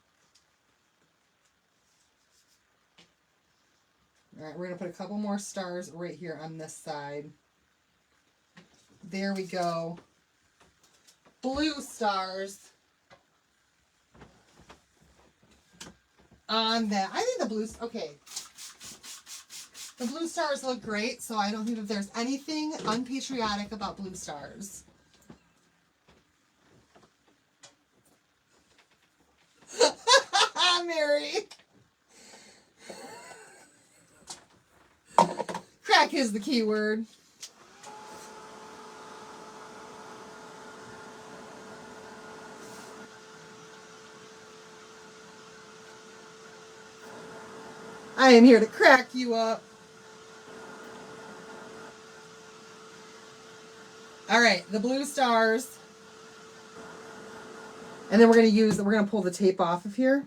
All right, we're going to put a couple more stars right here on this side. There we go. Blue stars on that. I think the blues, okay. The blue stars look great, so I don't think that there's anything unpatriotic about blue stars. Mary. Crack is the key word. I am here to crack you up. All right, the blue stars. And then we're going to pull the tape off of here.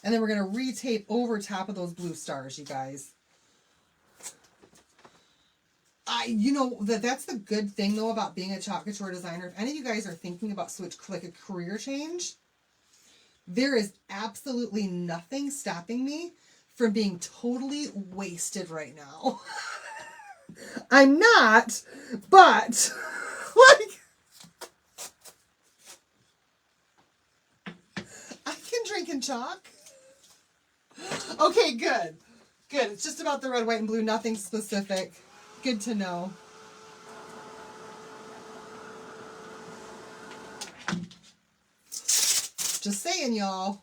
And then we're going to retape over top of those blue stars, you guys. You know, that's the good thing, though, about being a chalk couture designer. If any of you guys are thinking about like a career change, there is absolutely nothing stopping me from being totally wasted right now. I'm not, but, like, I can drink and chalk. Okay, good. Good. It's just about the red, white, and blue. Nothing specific. Good to know. Just saying, y'all.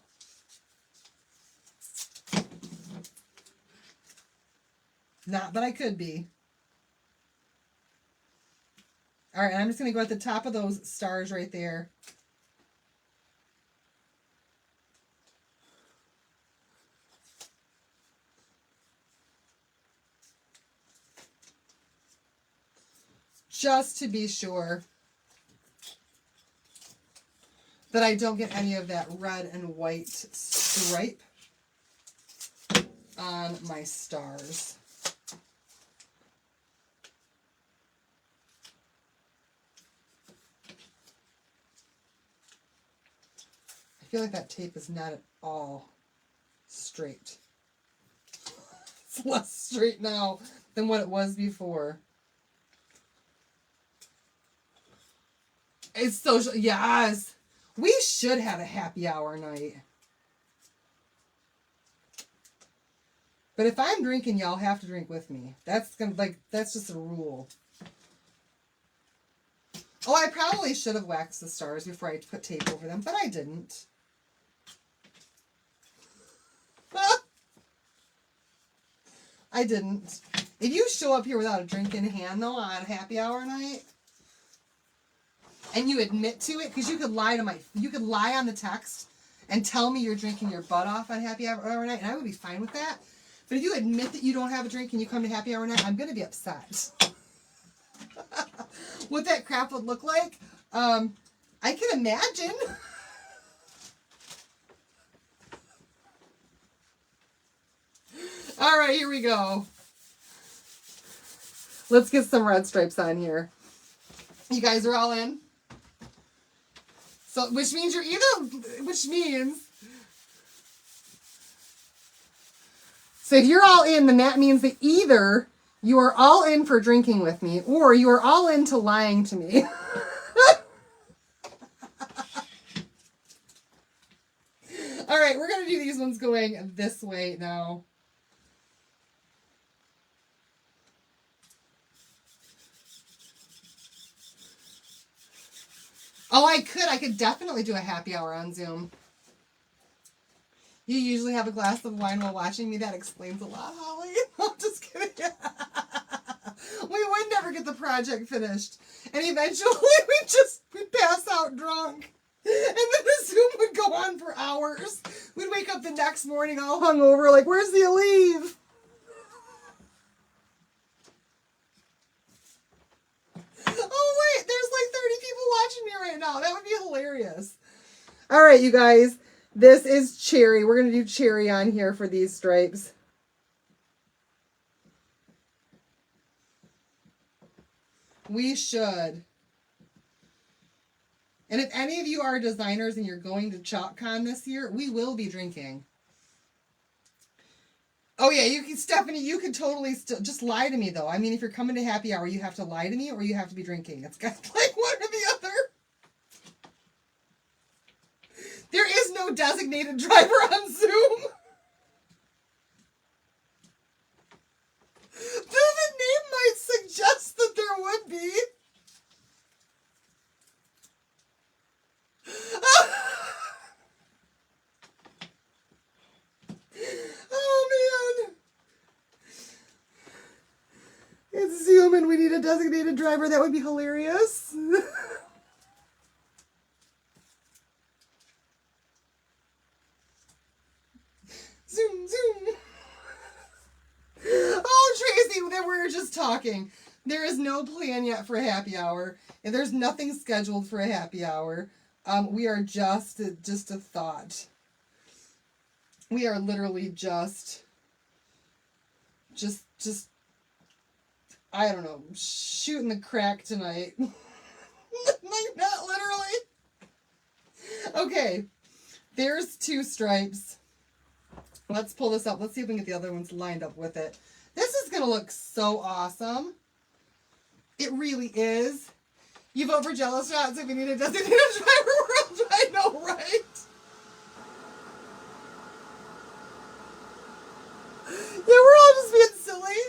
Not that I could be. All right, I'm just going to go at the top of those stars right there. Just to be sure that I don't get any of that red and white stripe on my stars. I feel like that tape is not at all straight. It's less straight now than what it was before. It's social. Yes. We should have a happy hour night. But if I'm drinking, y'all have to drink with me. That's just a rule. Oh, I probably should have waxed the stars before I put tape over them, but I didn't. I didn't. If you show up here without a drink in hand, though, on a happy hour night, and you admit to it, because you could lie on the text and tell me you're drinking your butt off on happy hour night, and I would be fine with that. But if you admit that you don't have a drink and you come to happy hour night, I'm going to be upset. What that crap would look like, I can imagine. All right, here we go. Let's get some red stripes on here. You guys are all in? So, which means so if you're all in, then that means that either you are all in for drinking with me, or you are all into lying to me. to do these ones going this way now. Oh, I could definitely do a happy hour on Zoom. You usually have a glass of wine while watching me. That explains a lot, Holly. I'm just kidding. We would never get the project finished. And eventually we'd pass out drunk. And then the Zoom would go on for hours. We'd wake up the next morning all hungover, like, where's the leave? Oh, wait, there's like 30 people watching me right now. That would be hilarious. All right, you guys. This is cherry. We're going to do cherry on here for these stripes. We should. And if any of you are designers and you're going to ChalkCon this year, we will be drinking. Oh yeah, you can, Stephanie, you could totally still just lie to me though. I mean, if you're coming to happy hour, you have to lie to me or you have to be drinking. It's got like one or the other. There is no designated driver on Zoom. Though the name might suggest that there would be. Oh man. It's Zoom and we need a designated driver. That would be hilarious. Zoom, zoom. Oh, Tracy, then we were just talking. There is no plan yet for a happy hour. And there's nothing scheduled for a happy hour. We are just a thought. We are literally just, I don't know, shooting the crack tonight. Like, not literally. Okay, there's 2 stripes. Let's pull this up. Let's see if we can get the other ones lined up with it. This is going to look so awesome. It really is. You vote for Jello shots if you need a designated driver world. I know, right? Yeah, we're all just being silly.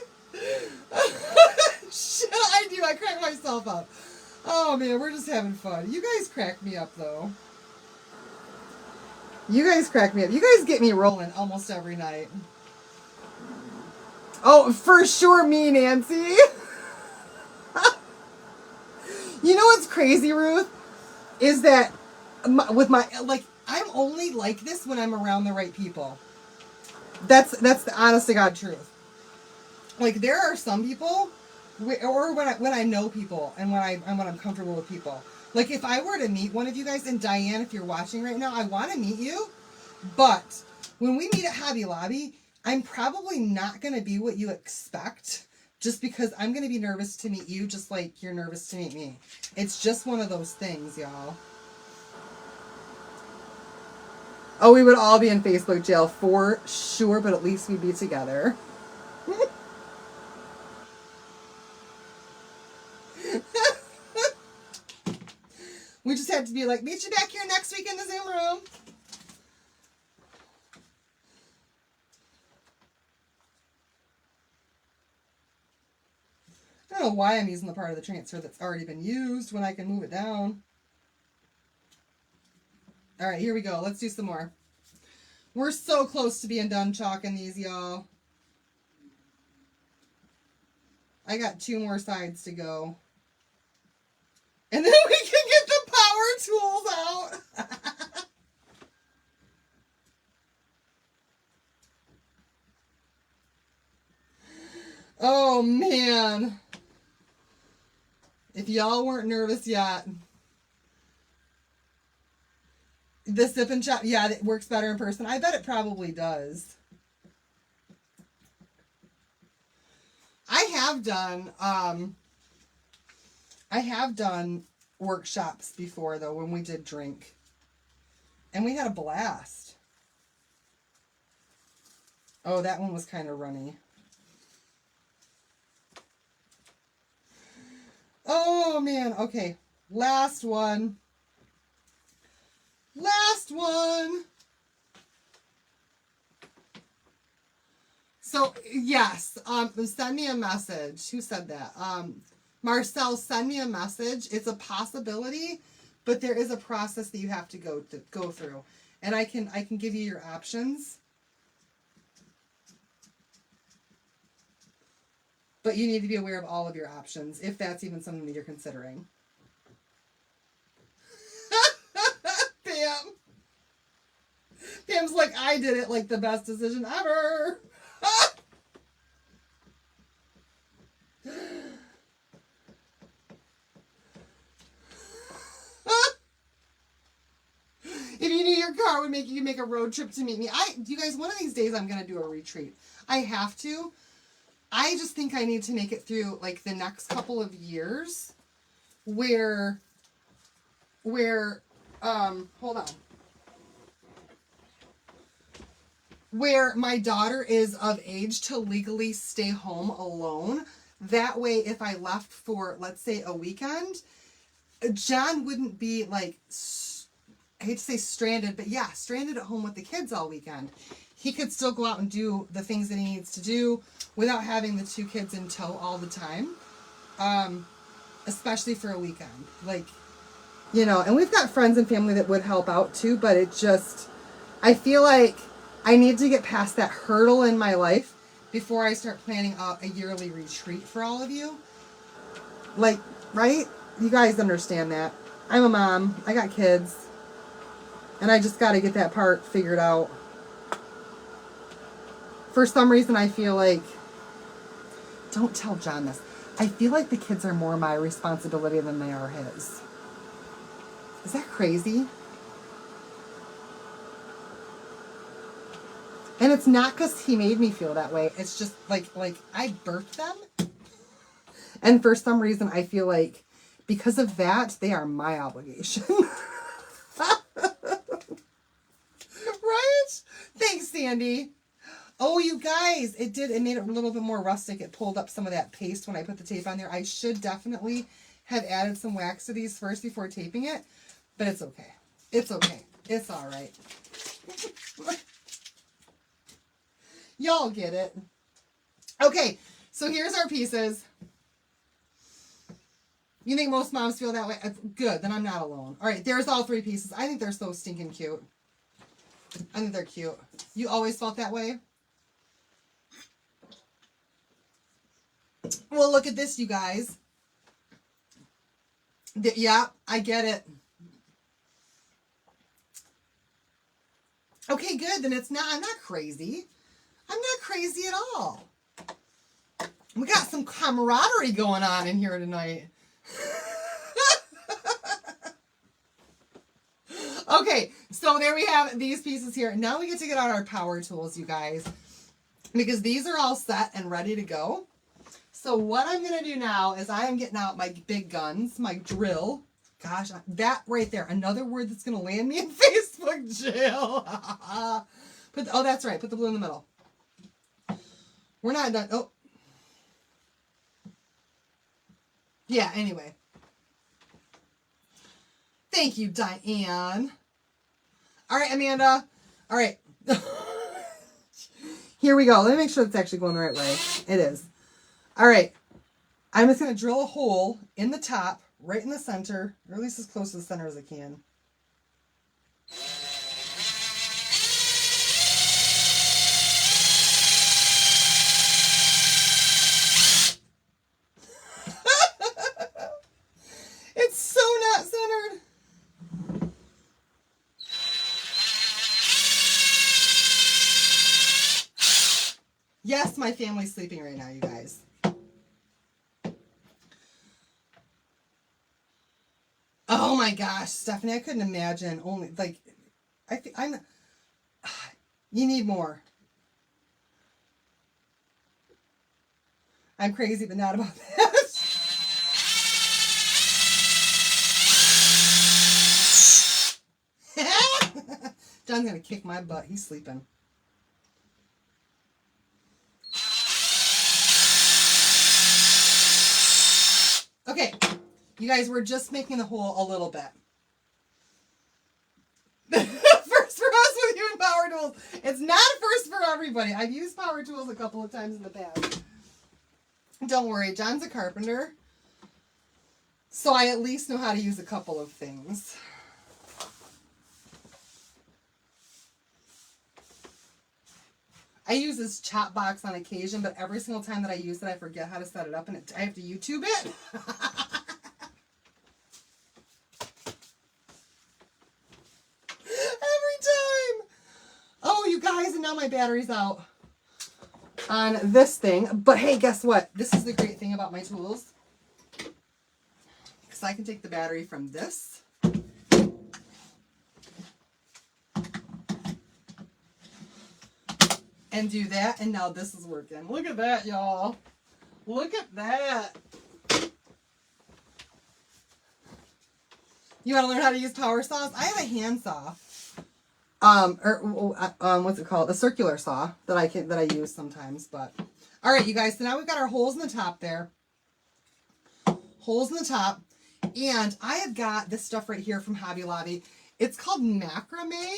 Shit, I do. I crack myself up. Oh, man, we're just having fun. You guys crack me up, though. You guys crack me up. You guys get me rolling almost every night. Oh, for sure me, Nancy. You know what's crazy, Ruth? Is that with my, like, I'm only like this when I'm around the right people. That's the honest to God truth. Like, there are some people, or when I know people and when I'm comfortable with people. Like, if I were to meet one of you guys, and Diane, if you're watching right now, I want to meet you, but when we meet at Hobby Lobby, I'm probably not going to be what you expect, just because I'm going to be nervous to meet you, just like you're nervous to meet me. It's just one of those things, y'all. Oh, we would all be in Facebook jail for sure, but at least we'd be together. We just had to be like, meet you back here next week in the Zoom room. I don't know why I'm using the part of the transfer that's already been used when I can move it down. All right, here we go. Let's do some more. We're so close to being done chalking these, y'all. I got 2 more sides to go. And then we can get the power tools out. Oh, man. If y'all weren't nervous yet. The sip and chop, yeah, it works better in person. I bet it probably does. I have done workshops before, though, when we did drink. And we had a blast. Oh, that one was kind of runny. Oh, man. Okay. Last one. Last one. So yes, send me a message. Who said that? Marcel, send me a message. It's a possibility, but there is a process that you have to go through, and I can give you your options. But you need to be aware of all of your options, if that's even something that you're considering. Pam. Pam's like, I did it like the best decision ever. If you knew your car would make you make a road trip to meet me. You guys, one of these days I'm going to do a retreat. I have to. I just think I need to make it through like the next couple of years where hold on. Where my daughter is of age to legally stay home alone. That way, if I left for, let's say, a weekend, John wouldn't be like, I hate to say stranded, but yeah, stranded at home with the kids all weekend. He could still go out and do the things that he needs to do without having the two kids in tow all the time. Especially for a weekend. Like, you know, and we've got friends and family that would help out too, but it just, I feel like I need to get past that hurdle in my life before I start planning out a yearly retreat for all of you. Like, right? You guys understand that. I'm a mom. I got kids. And I just got to get that part figured out. For some reason, I feel like, don't tell John this, I feel like the kids are more my responsibility than they are his. Is that crazy? And it's not because he made me feel that way. It's just like I birthed them. And for some reason, I feel like because of that, they are my obligation. Right? Thanks, Sandy. Oh, you guys, it made it a little bit more rustic. It pulled up some of that paste when I put the tape on there. I should definitely have added some wax to these first before taping it, but it's okay. It's okay. It's all right. Y'all get it. Okay, so here's our pieces. You think most moms feel that way? Good, then I'm not alone. All right, there's all three pieces. I think they're so stinking cute. I think they're cute. You always felt that way? Well, look at this, you guys. Yeah, I get it. Okay, good. Then it's not, I'm not crazy. I'm not crazy at all. We got some camaraderie going on in here tonight. Okay, so there we have these pieces here. Now we get to get out our power tools, you guys, because these are all set and ready to go. So what I'm going to do now is I am getting out my big guns, my drill. Gosh, that right there, another word that's going to land me in Facebook jail. Oh, that's right. Put the blue in the middle. We're not done. Oh. Yeah, anyway. Thank you, Diane. All right, Amanda. All right. Here we go. Let me make sure it's actually going the right way. It is. All right. I'm just going to drill a hole in the top, right in the center, or at least as close to the center as I can. It's so not centered. Yes, my family's sleeping right now, you guys. Oh my gosh, Stephanie, I couldn't imagine only, like, you need more. I'm crazy, but not about that. John's gonna kick my butt. He's sleeping. Okay, you guys, we're just making the hole a little bit. First for us with you and Power power tools. It's not a first for everybody. I've used power tools a couple of times in the past. Don't worry, John's a carpenter. So I at least know how to use a couple of things. I use this chop box on occasion, but every single time that I use it, I forget how to set it up, and I have to YouTube it. Every time. Oh, you guys, and now my battery's out on this thing. But hey, guess what? This is the great thing about my tools. Because I can take the battery from this. And do that, and now this is working. Look at that, y'all. Look at that. You want to learn how to use power saws? I have a hand saw. What's it called? A circular saw that I use sometimes. But all right, you guys. So now we've got our holes in the top there. Holes in the top, and I have got this stuff right here from Hobby Lobby. It's called macrame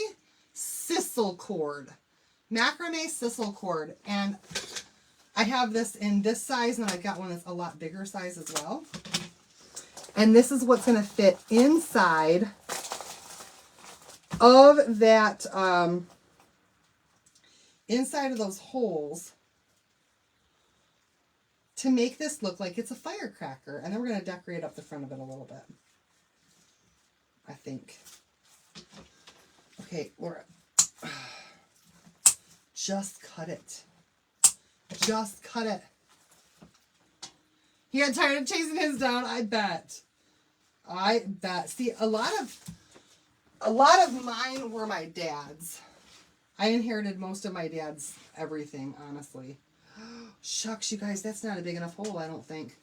sisal cord. Macrame sisal cord, and I have this in this size, and I've got one that's a lot bigger size as well. And this is what's going to fit inside of that, inside of those holes to make this look like it's a firecracker. And then we're going to decorate up the front of it a little bit, I think. Okay, Laura. Just cut it. Just cut it. He got tired of chasing his down, I bet. I bet. See, a lot of mine were my dad's. I inherited most of my dad's everything, honestly. Shucks, you guys, that's not a big enough hole, I don't think.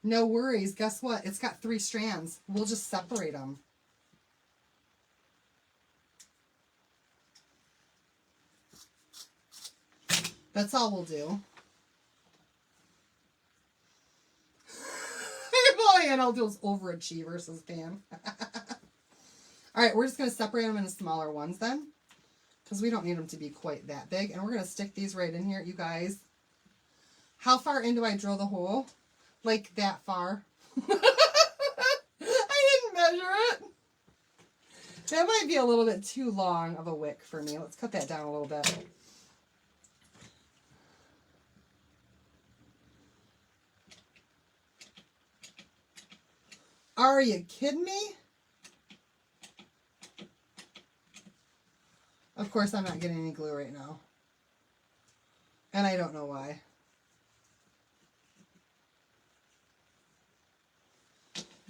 No worries. Guess what? It's got 3 strands. We'll just separate them. That's all we'll do. Boy, and I'll do those overachievers, says Pam. All right, we're just going to separate them into smaller ones then, because we don't need them to be quite that big. And we're going to stick these right in here, you guys. How far in do I drill the hole? Like that far. I didn't measure it. That might be a little bit too long of a wick for me. Let's cut that down a little bit. Are you kidding me? Of course, I'm not getting any glue right now. And I don't know why.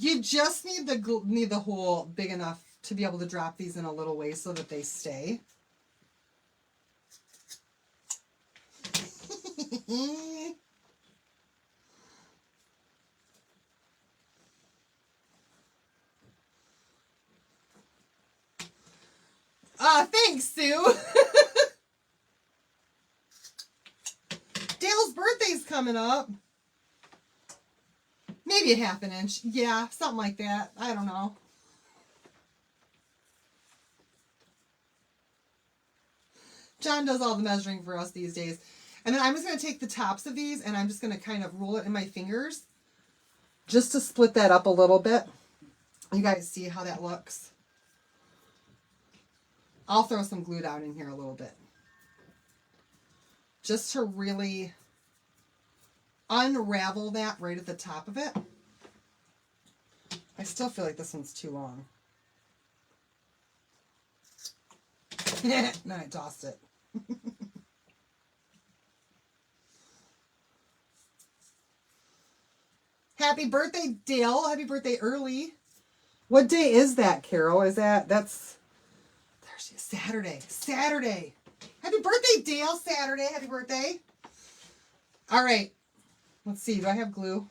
You just need the hole big enough to be able to drop these in a little way so that they stay. Thanks, Sue. Dale's birthday's coming up. Maybe a ½ inch. Yeah, something like that. I don't know. John does all the measuring for us these days. And then I'm just going to take the tops of these and I'm just going to kind of roll it in my fingers just to split that up a little bit. You guys see how that looks? I'll throw some glue down in here a little bit, just to really unravel that right at the top of it. I still feel like this one's too long. Then I tossed it. Happy birthday, Dale. Happy birthday early. What day is that, Carol? That's Thursday, Saturday. Saturday. Happy birthday, Dale. Saturday. Happy birthday. All right. Let's see. Do I have glue?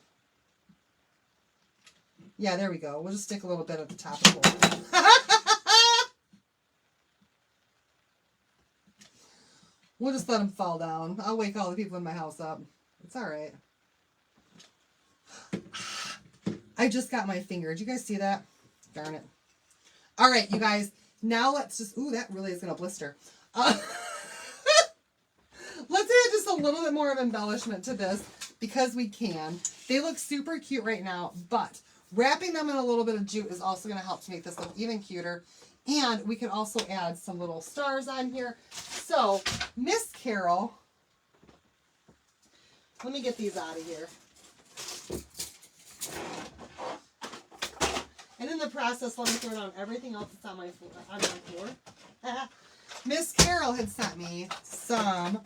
Yeah, there we go. We'll just stick a little bit at the top of the hole. We'll just let them fall down. I'll wake all the people in my house up. It's all right. I just got my finger. Did you guys see that? Darn it. All right, you guys. Now let's just... Ooh, that really is going to blister. Let's add just a little bit more of embellishment to this because we can. They look super cute right now, but wrapping them in a little bit of jute is also going to help to make this look even cuter. And we can also add some little stars on here. So, Miss Carol, let me get these out of here. And in the process, let me throw down everything else that's on my floor. Miss Carol had sent me some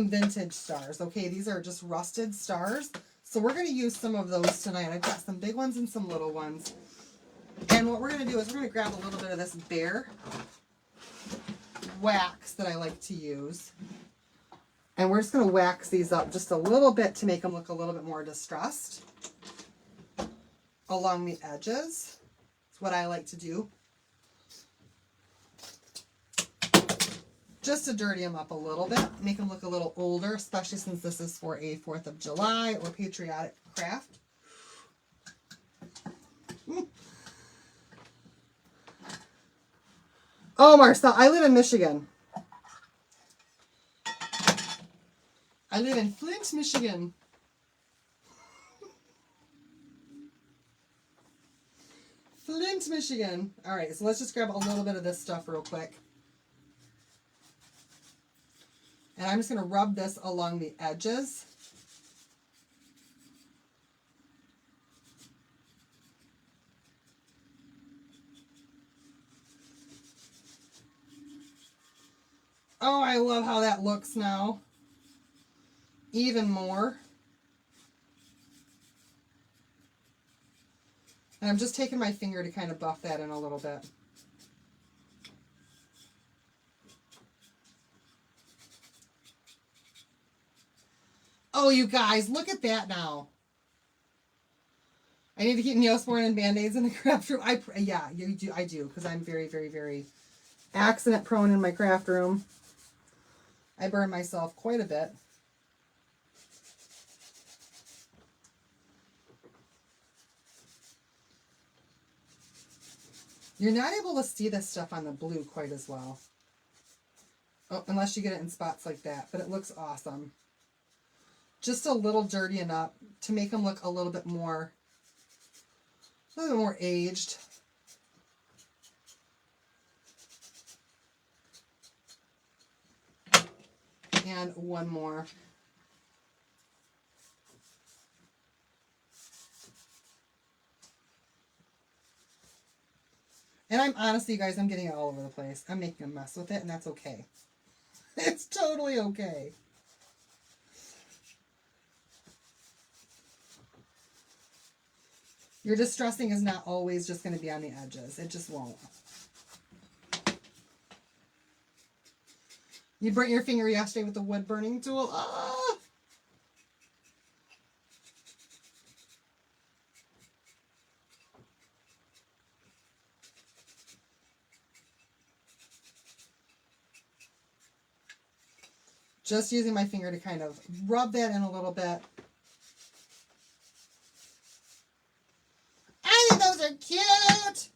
vintage stars. Okay, these are just rusted stars. So we're going to use some of those tonight. I've got some big ones and some little ones. And what we're going to do is we're going to grab a little bit of this bare wax that I like to use. And we're just going to wax these up just a little bit to make them look a little bit more distressed along the edges. That's what I like to do. Just to dirty them up a little bit, make them look a little older, especially since this is for a 4th of July or patriotic craft. Oh, Marcel, I live in Michigan. I live in Flint, Michigan. Flint, Michigan. All right, so let's just grab a little bit of this stuff real quick. And I'm just going to rub this along the edges. Oh, I love how that looks now. Even more. And I'm just taking my finger to kind of buff that in a little bit. Oh, you guys, look at that now. I need to keep Neosporin and Band-Aids in the craft room. Yeah, you do. I do, because I'm very, very, very accident prone in my craft room. I burn myself quite a bit. You're not able to see this stuff on the blue quite as well. Oh, unless you get it in spots like that, but it looks awesome. Just a little dirtying up to make them look a little bit more aged. And one more. And I'm honestly, you guys, I'm getting it all over the place. I'm making a mess with it, and that's okay. It's totally okay. Your distressing is not always just going to be on the edges. It just won't. You burnt your finger yesterday with the wood burning tool. Ah! Just using my finger to kind of rub that in a little bit. I think those are cute.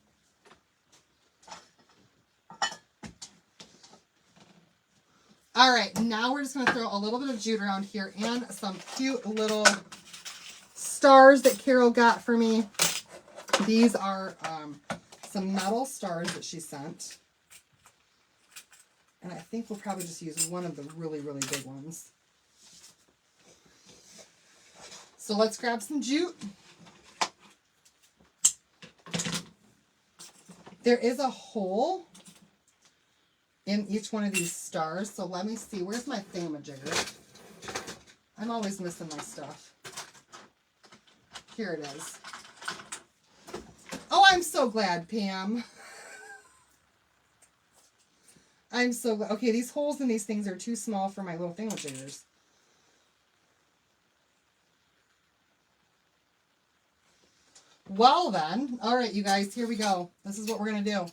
All right, now we're just going to throw a little bit of jute around here and some cute little stars that Carol got for me. These are some metal stars that she sent. And I think we'll probably just use one of the really, really big ones. So let's grab some jute. There is a hole in each one of these stars. So let me see. Where's my thingamajigger? I'm always missing my stuff. Here it is. Oh, I'm so glad, Pam. I'm so glad. Okay, these holes in these things are too small for my little thingamajiggers. Well then, all right, you guys, here we go. This is what we're going to do.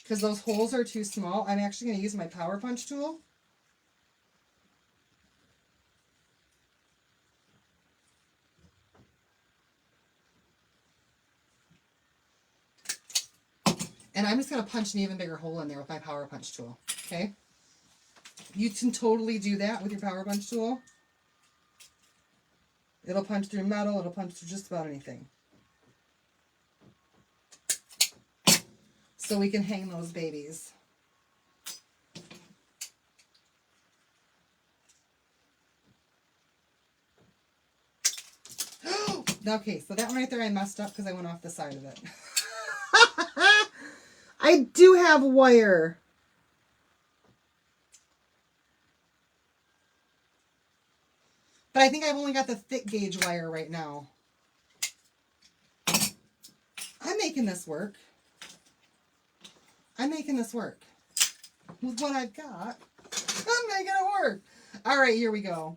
Because those holes are too small, I'm actually going to use my power punch tool. And I'm just going to punch an even bigger hole in there with my power punch tool. Okay. You can totally do that with your power punch tool. It'll punch through metal. It'll punch through just about anything. So we can hang those babies. Okay, so that one right there I messed up because I went off the side of it. I do have wire. But I think I've only got the thick gauge wire right now. I'm making this work. I'm making this work. With what I've got, I'm making it work. All right, here we go.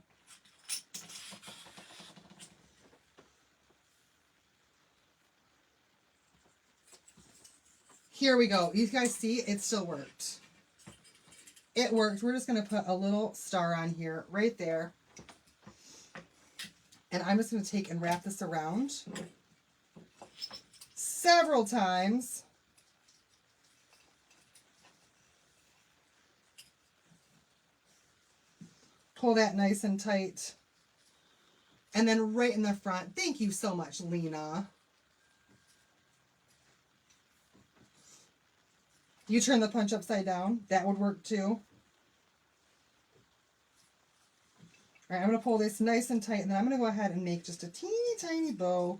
Here we go. You guys see, it still worked. It worked. We're just going to put a little star on here, right there. And I'm just going to take and wrap this around several times. Pull that nice and tight. And then right in the front. Thank you so much, Lena. You turn the punch upside down. That would work too. All right, I'm going to pull this nice and tight, and then I'm going to go ahead and make just a teeny tiny bow.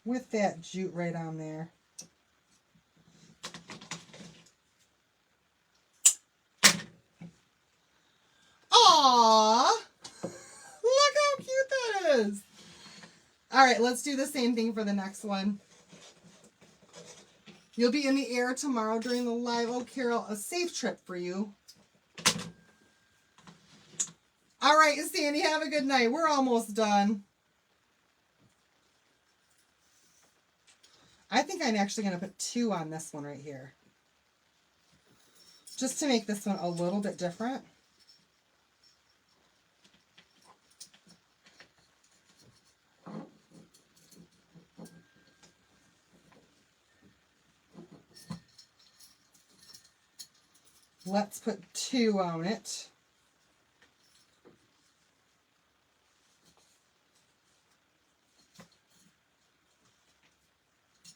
With that jute right on there. Aww! Look how cute that is! Alright, let's do the same thing for the next one. You'll be in the air tomorrow during the live. Oh, Carol, a safe trip for you. Alright, Sandy, have a good night. We're almost done. I think I'm actually going to put 2 on this one right here. Just to make this one a little bit different. Let's put 2 on it.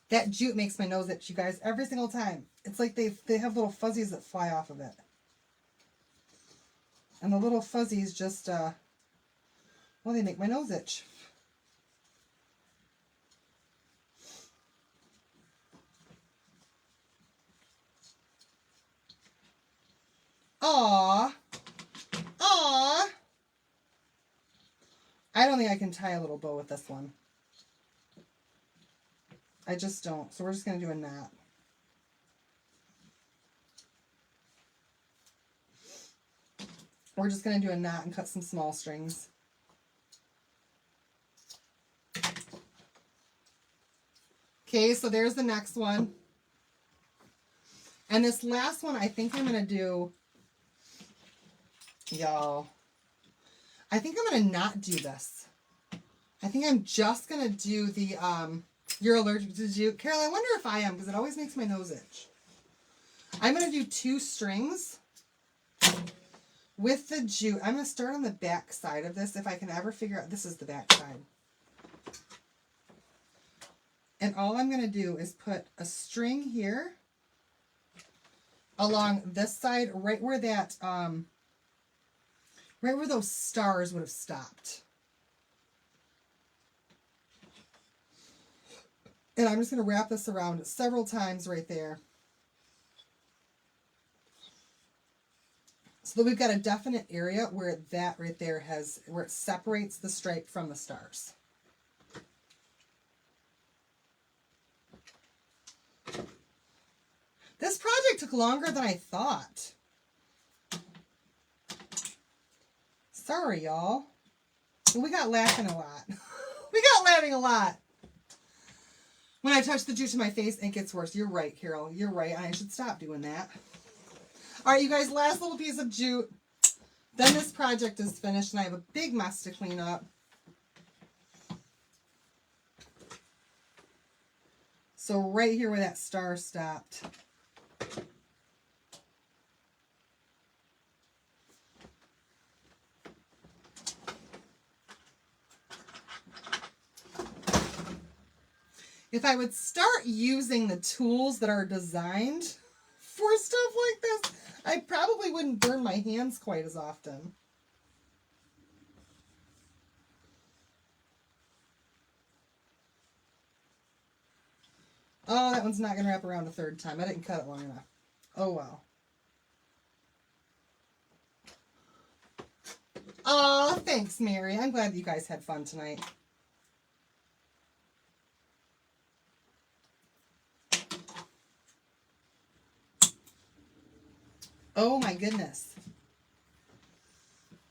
That jute makes my nose itch, you guys, every single time. It's like they have little fuzzies that fly off of it. And the little fuzzies just, well, they make my nose itch. Aww. Aww. I don't think I can tie a little bow with this one. I just don't. So we're just going to do a knot. We're just going to do a knot and cut some small strings. Okay, so there's the next one. And this last one, I think I'm going to do, y'all, I think I'm going to not do this. I think I'm just going to do the, you're allergic to jute. Carol, I wonder if I am, because it always makes my nose itch. I'm going to do 2 strings with the jute. I'm going to start on the back side of this, if I can ever figure out, this is the back side. And all I'm going to do is put a string here along this side, right where that, right where those stars would have stopped. And I'm just going to wrap this around several times right there. So that we've got a definite area where that right there has, where it separates the stripe from the stars. This project took longer than I thought. Sorry, y'all. We got laughing a lot. We got laughing a lot. When I touch the jute to my face, it gets worse. You're right, Carol. You're right. I should stop doing that. All right, you guys, last little piece of jute. Then this project is finished and I have a big mess to clean up. So right here where that star stopped. If I would start using the tools that are designed for stuff like this, I probably wouldn't burn my hands quite as often. Oh, that one's not going to wrap around a third time. I didn't cut it long enough. Oh, well. Oh, thanks, Mary. I'm glad that you guys had fun tonight. Oh, my goodness.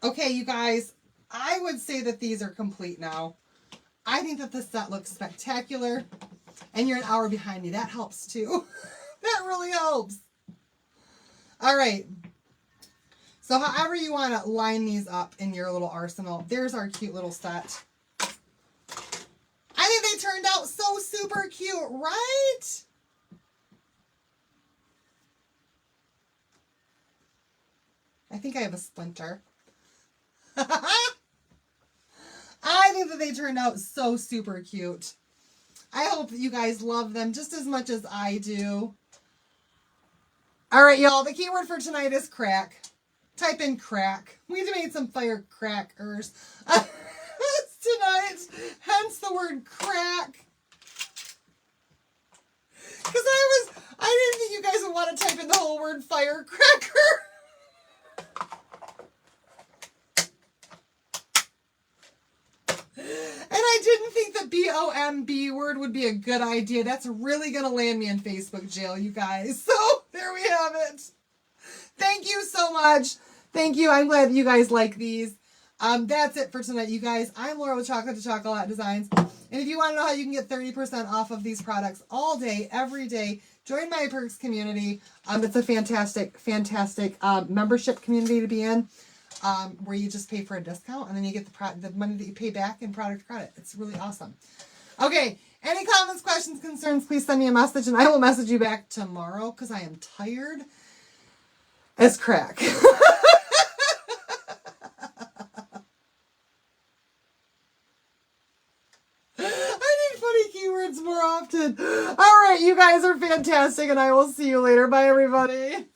Okay, you guys, I would say that these are complete now. I think that this set looks spectacular. And you're an hour behind me. That helps, too. That really helps. All right. So however you want to line these up in your little arsenal, there's our cute little set. I think they turned out so super cute, right? I think I have a splinter. I think that they turned out so super cute. I hope that you guys love them just as much as I do. All right, y'all. The keyword for tonight is crack. Type in crack. We made some firecrackers tonight. Hence the word crack. Because I didn't think you guys would want to type in the whole word firecracker. And I didn't think the B-O-M-B word would be a good idea. That's really going to land me in Facebook jail, you guys. So, there we have it. Thank you so much. Thank you. I'm glad you guys like these. That's it for tonight, you guys. I'm Laura with Chocolate to Chocolate Designs. And if you want to know how you can get 30% off of these products all day, every day, join my Perks community. It's a fantastic, fantastic membership community to be in. Where you just pay for a discount and then you get the money that you pay back in product credit. It's really awesome. Okay, any comments, questions, concerns, please send me a message and I will message you back tomorrow because I am tired as crack. I need funny keywords more often. All right, you guys are fantastic and I will see you later. Bye, everybody.